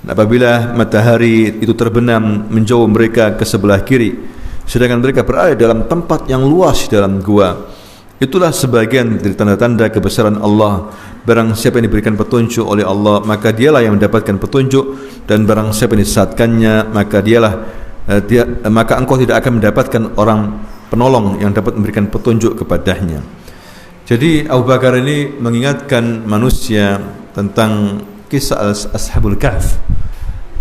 Apabila matahari itu terbenam menjauh mereka ke sebelah kiri, sedangkan mereka berada dalam tempat yang luas dalam gua. Itulah sebagian dari tanda-tanda kebesaran Allah. Barang siapa yang diberikan petunjuk oleh Allah, maka dialah yang mendapatkan petunjuk, dan barang siapa yang disesatkannya, maka engkau tidak akan mendapatkan orang penolong yang dapat memberikan petunjuk kepadanya. Jadi Abu Bakar ini mengingatkan manusia tentang kisah Ashabul Kahf,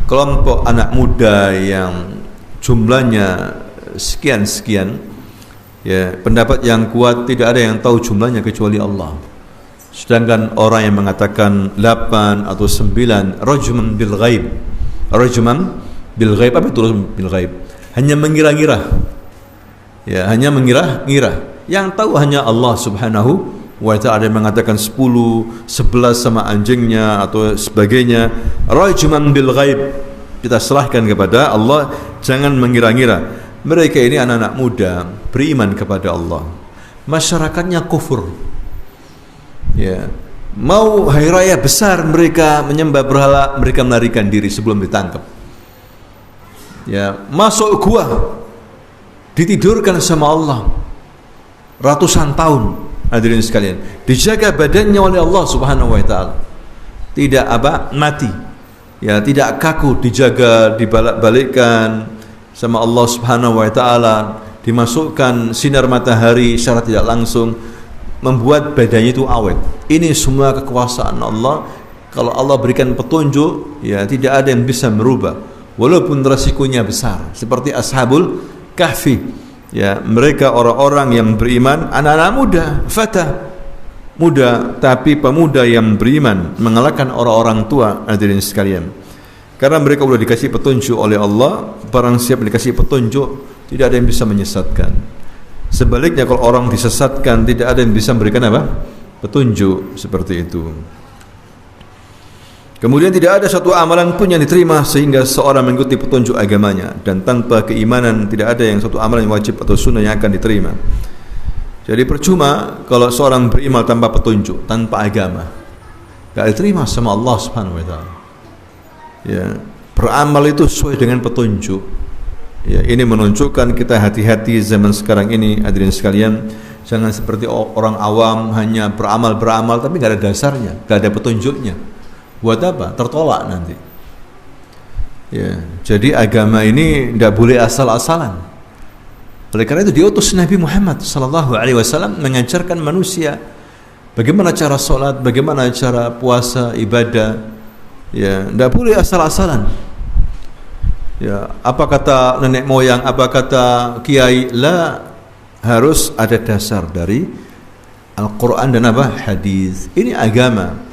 kelompok anak muda yang jumlahnya sekian-sekian. Ya, pendapat yang kuat tidak ada yang tahu jumlahnya kecuali Allah. Sedangkan orang yang mengatakan 8 atau 9 rajman bil ghaib. Rajman bil ghaib, apa itu rajman bil ghaib? Hanya mengira-ngira. Ya, hanya mengira-ngira. Yang tahu hanya Allah Subhanahu wa ta'ala. Ada yang mengatakan 10, 11 sama anjingnya atau sebagainya. Rajman bil ghaib. Kita serahkan kepada Allah, jangan mengira-ngira. Mereka ini anak-anak muda beriman kepada Allah, masyarakatnya kufur. Ya, mau hari raya besar mereka menyembah berhala, mereka melarikan diri sebelum ditangkap. Ya, masuk gua ditidurkan sama Allah ratusan tahun. Hadirin sekalian, dijaga badannya oleh Allah Subhanahu wa ta'ala, tidak mati. Ya, tidak kaku, dijaga, dibalak-balikkan sama Allah Subhanahu wa ta'ala, dimasukkan sinar matahari secara tidak langsung, membuat badannya itu awet. Ini semua kekuasaan Allah. Kalau Allah berikan petunjuk, ya tidak ada yang bisa merubah, walaupun resikonya besar. Seperti Ashabul Kahfi, ya, mereka orang-orang yang beriman, anak-anak muda, fata muda, tapi pemuda yang beriman mengalahkan orang-orang tua. Hadirin sekalian, karena mereka sudah dikasih petunjuk oleh Allah. Barang siapa dikasih petunjuk, tidak ada yang bisa menyesatkan. Sebaliknya kalau orang disesatkan, tidak ada yang bisa memberikan petunjuk. Seperti itu. Kemudian tidak ada satu amalan pun yang diterima sehingga seorang mengikuti petunjuk agamanya, dan tanpa keimanan tidak ada yang satu amalan yang wajib atau sunnah yang akan diterima. Jadi percuma kalau seorang beriman tanpa petunjuk, tanpa agama, tidak diterima sama Allah Subhanahu wa ta'ala. Ya, beramal itu sesuai dengan petunjuk. Ya, ini menunjukkan kita hati-hati zaman sekarang ini, hadirin sekalian. Jangan seperti orang awam hanya beramal tapi tidak ada dasarnya, tidak ada petunjuknya. Buat apa? Tertolak nanti. Ya, jadi agama ini tidak boleh asal-asalan. Oleh karena itu diutus Nabi Muhammad sallallahu alaihi wasallam mengajarkan manusia bagaimana cara sholat, bagaimana cara puasa, ibadah. Ya, tidak boleh asal-asalan. Ya, apa kata nenek moyang, apa kata kiai, la, harus ada dasar dari Al-Quran dan apa? Hadis. Ini agama.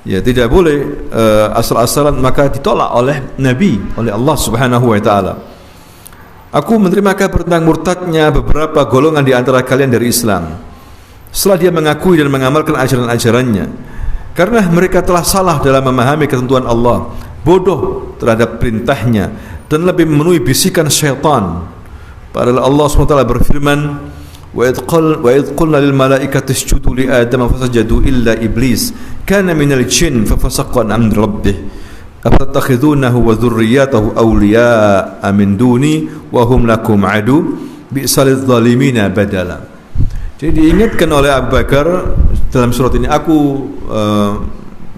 Ya, tidak boleh asal-asalan, maka ditolak oleh Nabi, oleh Allah Subhanahu wa taala. Aku menerima kabar tentang murtadnya beberapa golongan di antara kalian dari Islam setelah dia mengakui dan mengamalkan ajaran-ajarannya, karena mereka telah salah dalam memahami ketentuan Allah, bodoh terhadap perintahnya, dan lebih memenuhi bisikan syaitan. Padahal Allah SWT berfirman, وَإِذْ قُلْنَا لِلْمَلَائِكَةِ اسْجُدُوا لِآدَمَ فَسَجَدُوا إِلَّا إِبْلِيسَ كَانَ مِنَ الْجِنِّ فَفَسَقَ عَنْ أَمْرِ رَبِّهِ أَفَتَتَّخِذُونَهُ وَذُرِّيَّتَهُ أَوْلِيَاءَ مِنْ دُونِي وَهُمْ لَكُمْ عَدُوٌّ بِئْسَ لِلظَّالِمِينَ بَدَلًا. Jadi diingatkan oleh Abu Bakar dalam surat ini, aku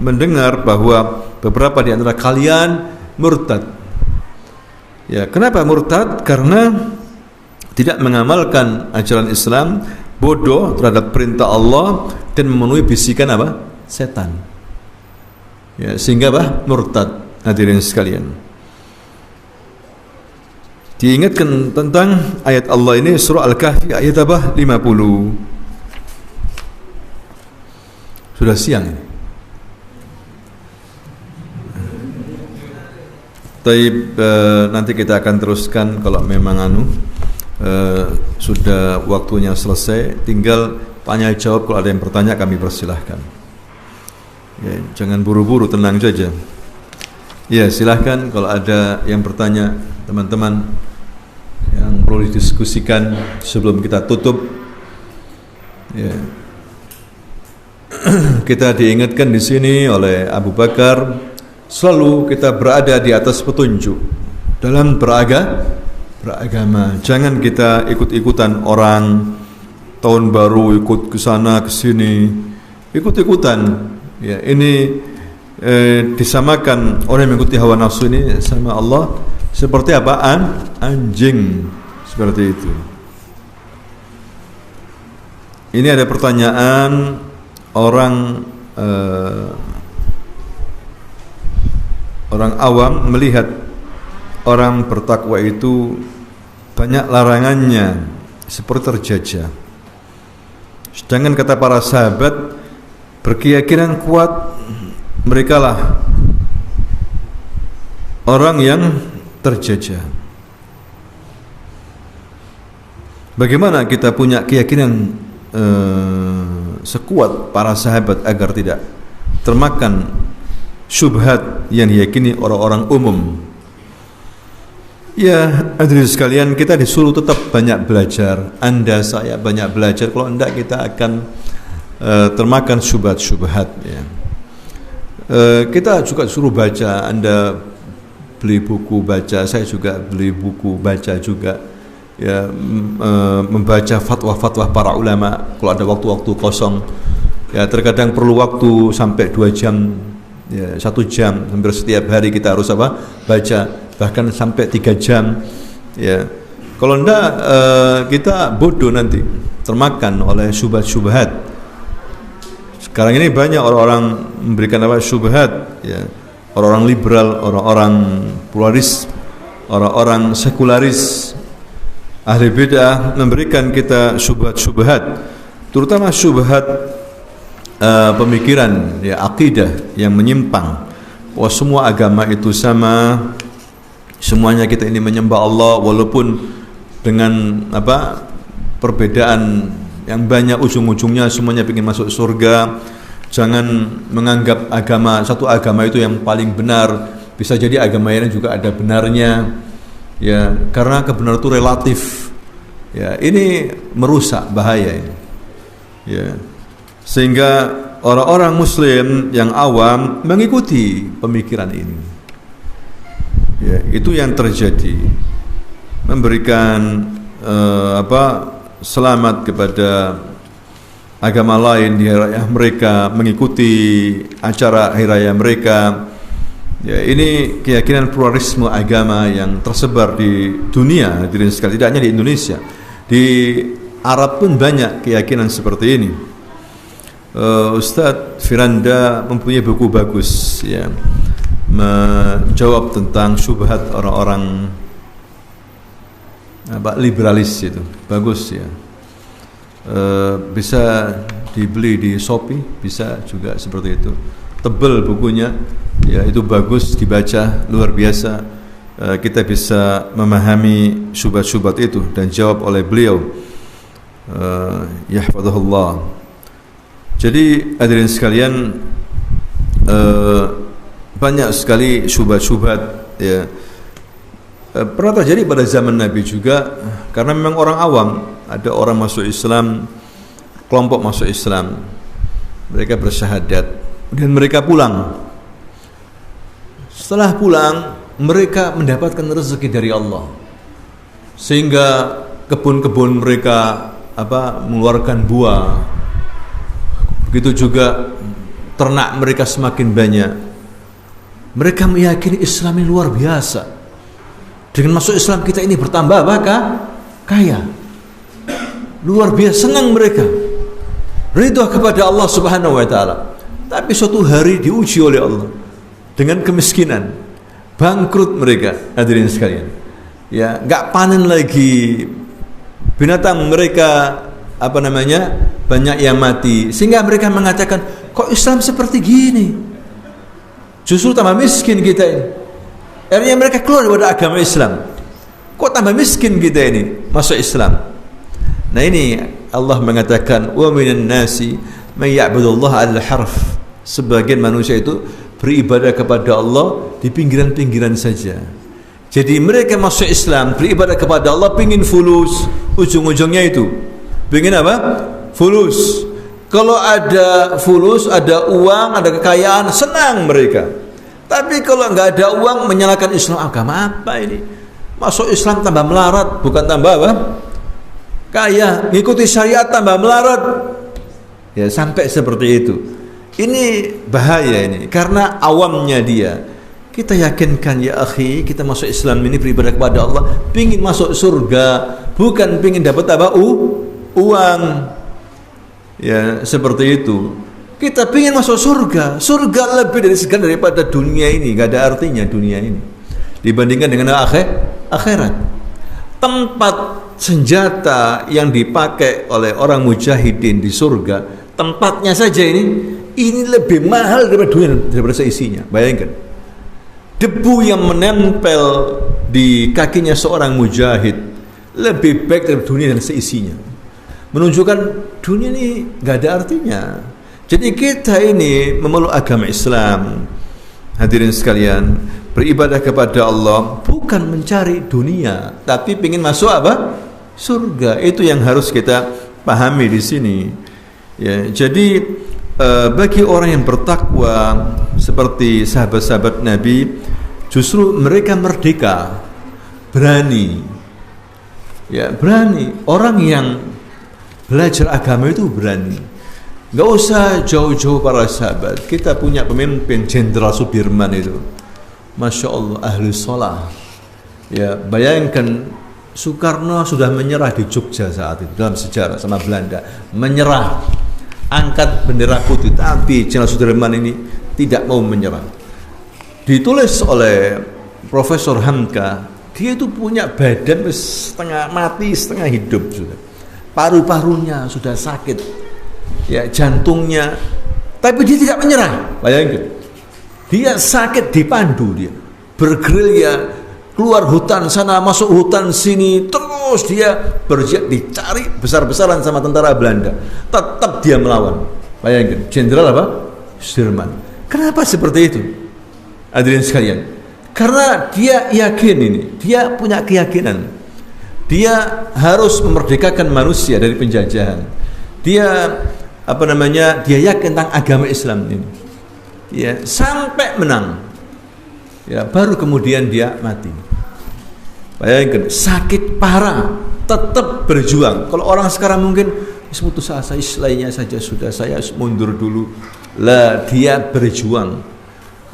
mendengar bahwa beberapa di antara kalian murtad. Ya, kenapa murtad? Karena tidak mengamalkan ajaran Islam, bodoh terhadap perintah Allah, dan memenuhi bisikan apa? Setan. Ya, sehingga apa? Murtad. Hadirin sekalian, diingatkan tentang ayat Allah ini, surah Al-Kahfi ayat apa? 50. Sudah siang ini. Taib, nanti kita akan teruskan kalau memang sudah waktunya selesai. Tinggal tanya jawab, kalau ada yang bertanya kami persilahkan. Ya, jangan buru-buru, tenang saja. Ya, silahkan kalau ada yang bertanya, teman-teman, yang perlu didiskusikan sebelum kita tutup. Ya. Kita diingatkan di sini oleh Abu Bakar, selalu kita berada di atas petunjuk dalam beragama. Jangan kita ikut-ikutan orang, tahun baru ikut ke sana ke sini, ikut-ikutan. Ya, ini disamakan orang yang mengikuti hawa nafsu ini sama Allah seperti apa? Anjing, seperti itu. Ini ada pertanyaan orang awam melihat orang bertakwa itu banyak larangannya seperti terjajah. Sedangkan kata para sahabat berkeyakinan kuat, merekalah orang yang terjajah. Bagaimana kita punya keyakinan sekuat para sahabat agar tidak termakan syubhat yang diyakini orang-orang umum? Ya, hadirin sekalian, kita disuruh tetap banyak belajar. Anda, saya banyak belajar. Kalau tidak, kita akan termakan syubhat-syubhat. Ya. Kita juga disuruh baca. Anda beli buku baca, saya juga beli buku baca juga. Ya, membaca fatwa-fatwa para ulama. Kalau ada waktu-waktu kosong, ya terkadang perlu waktu sampai 2 jam, ya 1 jam. Hampir setiap hari kita harus apa? Baca. Bahkan sampai 3 jam. Ya, kalau enggak kita bodoh nanti, termakan oleh syubhat-syubhat. Sekarang ini banyak orang-orang memberikan apa? Syubhat. Ya, orang-orang liberal, orang-orang pluralis, orang-orang sekularis, ahli bid'ah memberikan kita syubhat-syubhat, terutama syubhat pemikiran, ya akidah yang menyimpang. Bahwa semua agama itu sama. Semuanya kita ini menyembah Allah, walaupun dengan apa perbedaan yang banyak, ujung-ujungnya semuanya ingin masuk surga. Jangan menganggap satu agama itu yang paling benar. Bisa jadi agama lain juga ada benarnya. Ya, karena kebenaran itu relatif. Ya, ini merusak, bahaya ini. Ya, sehingga orang-orang Muslim yang awam mengikuti pemikiran ini. Ya, itu yang terjadi, memberikan selamat kepada agama lain di hari raya mereka, mengikuti acara hari raya mereka, Ya, ini keyakinan pluralisme agama yang tersebar di dunia, hadirin sekalian, tidak hanya di Indonesia. Di Arab pun banyak keyakinan seperti ini. Ustadz Firanda mempunyai buku bagus, ya, menjawab tentang syubhat orang-orang liberalis itu, bagus ya. Bisa dibeli di Shopee, bisa juga seperti itu. Tebal bukunya, ya, itu bagus dibaca, luar biasa. Kita bisa memahami syubhat-syubhat itu dan jawab oleh beliau. Yahfadhullah. Jadi hadirin sekalian, banyak sekali syubhat-syubhat, ya, pernah terjadi pada zaman Nabi juga, karena memang orang awam, ada orang masuk Islam, kelompok masuk Islam, mereka bersyahadat, dan mereka pulang. Setelah pulang, mereka mendapatkan rezeki dari Allah, sehingga kebun-kebun mereka mengeluarkan buah. Begitu juga ternak mereka semakin banyak. Mereka meyakini Islam ini luar biasa. Dengan masuk Islam kita ini bertambah kaya. Luar biasa, senang mereka. Ridha kepada Allah Subhanahu wa taala. Tapi suatu hari diuji oleh Allah dengan kemiskinan. Bangkrut mereka, hadirin sekalian. Ya, enggak panen lagi. Binatang mereka banyak yang mati, sehingga mereka mengatakan, kok Islam seperti gini? Justru tambah miskin kita ini. Akhirnya mereka keluar dari agama Islam. Kok tambah miskin kita ini masuk Islam? Nah, ini Allah mengatakan, wa minan nasi may ya'budullah al-harf. Sebagian manusia itu beribadah kepada Allah di pinggiran-pinggiran saja. Jadi mereka masuk Islam, beribadah kepada Allah, pingin fulus, ujung-ujungnya itu pingin apa? Fulus. Kalau ada fulus, ada uang, ada kekayaan, senang mereka. Tapi kalau nggak ada uang, menyalahkan Islam. Agama apa ini? Masuk Islam tambah melarat, bukan tambah apa? Kaya. Ngikuti syariat tambah melarat. Ya, sampai seperti itu. Ini bahaya ini, karena awamnya dia. Kita yakinkan, ya akhi, kita masuk Islam ini beribadah kepada Allah, pingin masuk surga, bukan pingin dapat apa? Uang. Ya, seperti itu. Kita pingin masuk surga. Surga lebih dari segala daripada dunia ini. Gak ada artinya dunia ini dibandingkan dengan akhirat. Tempat senjata yang dipakai oleh orang mujahidin di surga, tempatnya saja ini lebih mahal daripada dunia, daripada seisinya. Bayangkan, debu yang menempel di kakinya seorang mujahid lebih baik dari dunia dan seisinya. Menunjukkan dunia ini gak ada artinya. Jadi kita ini memeluk agama Islam, hadirin sekalian, beribadah kepada Allah bukan mencari dunia, tapi ingin masuk apa? Surga. Itu yang harus kita pahami di sini. Ya, jadi bagi orang yang bertakwa seperti sahabat-sahabat Nabi, justru mereka merdeka, berani. Ya, berani. Orang yang belajar agama itu berani. Gak usah jauh-jauh para sahabat. Kita punya pemimpin Jenderal Sudirman itu, Masya Allah, ahli sholah. Ya, bayangkan Soekarno sudah menyerah di Jogja saat itu dalam sejarah sama Belanda. Menyerah, angkat bendera putih, tapi Jenderal Sudirman ini tidak mau menyerah. Ditulis oleh Profesor Hamka, dia itu punya badan setengah mati, setengah hidup sudah. Paru-parunya sudah sakit, ya, jantungnya, tapi dia tidak menyerah. Bayangkan, dia sakit dipandu, dia bergerilya keluar hutan sana, masuk hutan sini, terus dia berjihad, dicari besar-besaran sama tentara Belanda, tetap dia melawan. Bayangkan, Jenderal apa? Sudirman. Kenapa seperti itu, hadirin sekalian? Karena dia yakin ini, dia punya keyakinan, dia harus memerdekakan manusia dari penjajahan. Dia dia yakin tentang agama Islam ini. Ya, sampai menang. Ya, baru kemudian dia mati. Bayangkan, sakit parah, tetap berjuang. Kalau orang sekarang mungkin putus asa, istilahnya saja sudah, saya mundur dulu. Lah, dia berjuang.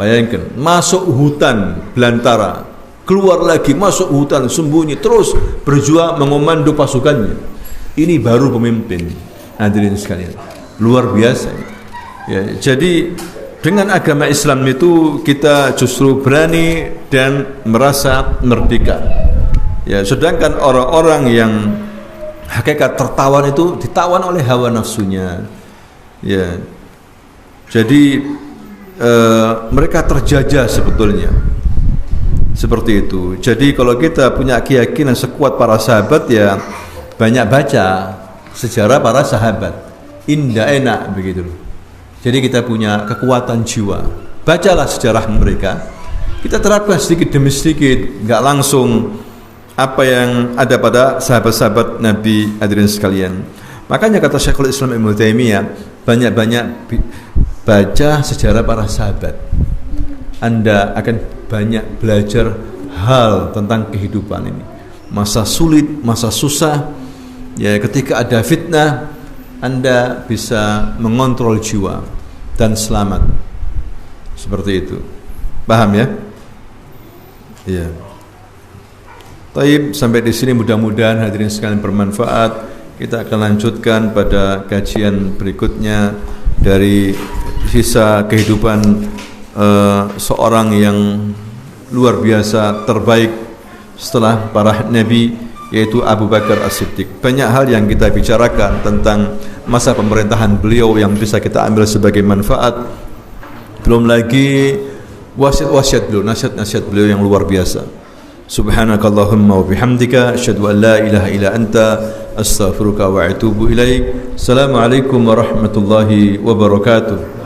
Bayangkan, masuk hutan belantara, keluar lagi, masuk hutan, sembunyi, terus berjuang mengomando pasukannya. Ini baru pemimpin, hadirin sekalian, luar biasa. Ya, jadi dengan agama Islam itu kita justru berani dan merasa merdeka. Ya, sedangkan orang-orang yang hakikat tertawan itu ditawan oleh hawa nafsunya. Ya, jadi mereka terjajah sebetulnya. Seperti itu. Jadi kalau kita punya keyakinan sekuat para sahabat, ya banyak baca sejarah para sahabat. Indah enak begitu. Jadi kita punya kekuatan jiwa. Bacalah sejarah mereka. Kita terapkan sedikit demi sedikit, enggak langsung apa yang ada pada sahabat-sahabat Nabi, hadirin sekalian. Makanya kata Syekhul Islam Ibnu Taimiyah, banyak-banyak baca sejarah para sahabat. Anda akan banyak belajar hal tentang kehidupan ini. Masa sulit, masa susah, ya ketika ada fitnah, Anda bisa mengontrol jiwa dan selamat. Seperti itu. Paham ya? Iya. Taib, sampai di sini mudah-mudahan hadirin sekalian bermanfaat. Kita akan lanjutkan pada kajian berikutnya dari sisa kehidupan seorang yang luar biasa terbaik setelah para nabi, yaitu Abu Bakar As-Siddiq. Banyak hal yang kita bicarakan tentang masa pemerintahan beliau yang bisa kita ambil sebagai manfaat. Belum lagi wasiat-wasiat beliau, nasihat-nasihat beliau yang luar biasa. Subhanakallahumma wa bihamdika asyhadu an la ilaha illa anta astaghfiruka wa atubu ilaik. Assalamualaikum warahmatullahi wabarakatuh.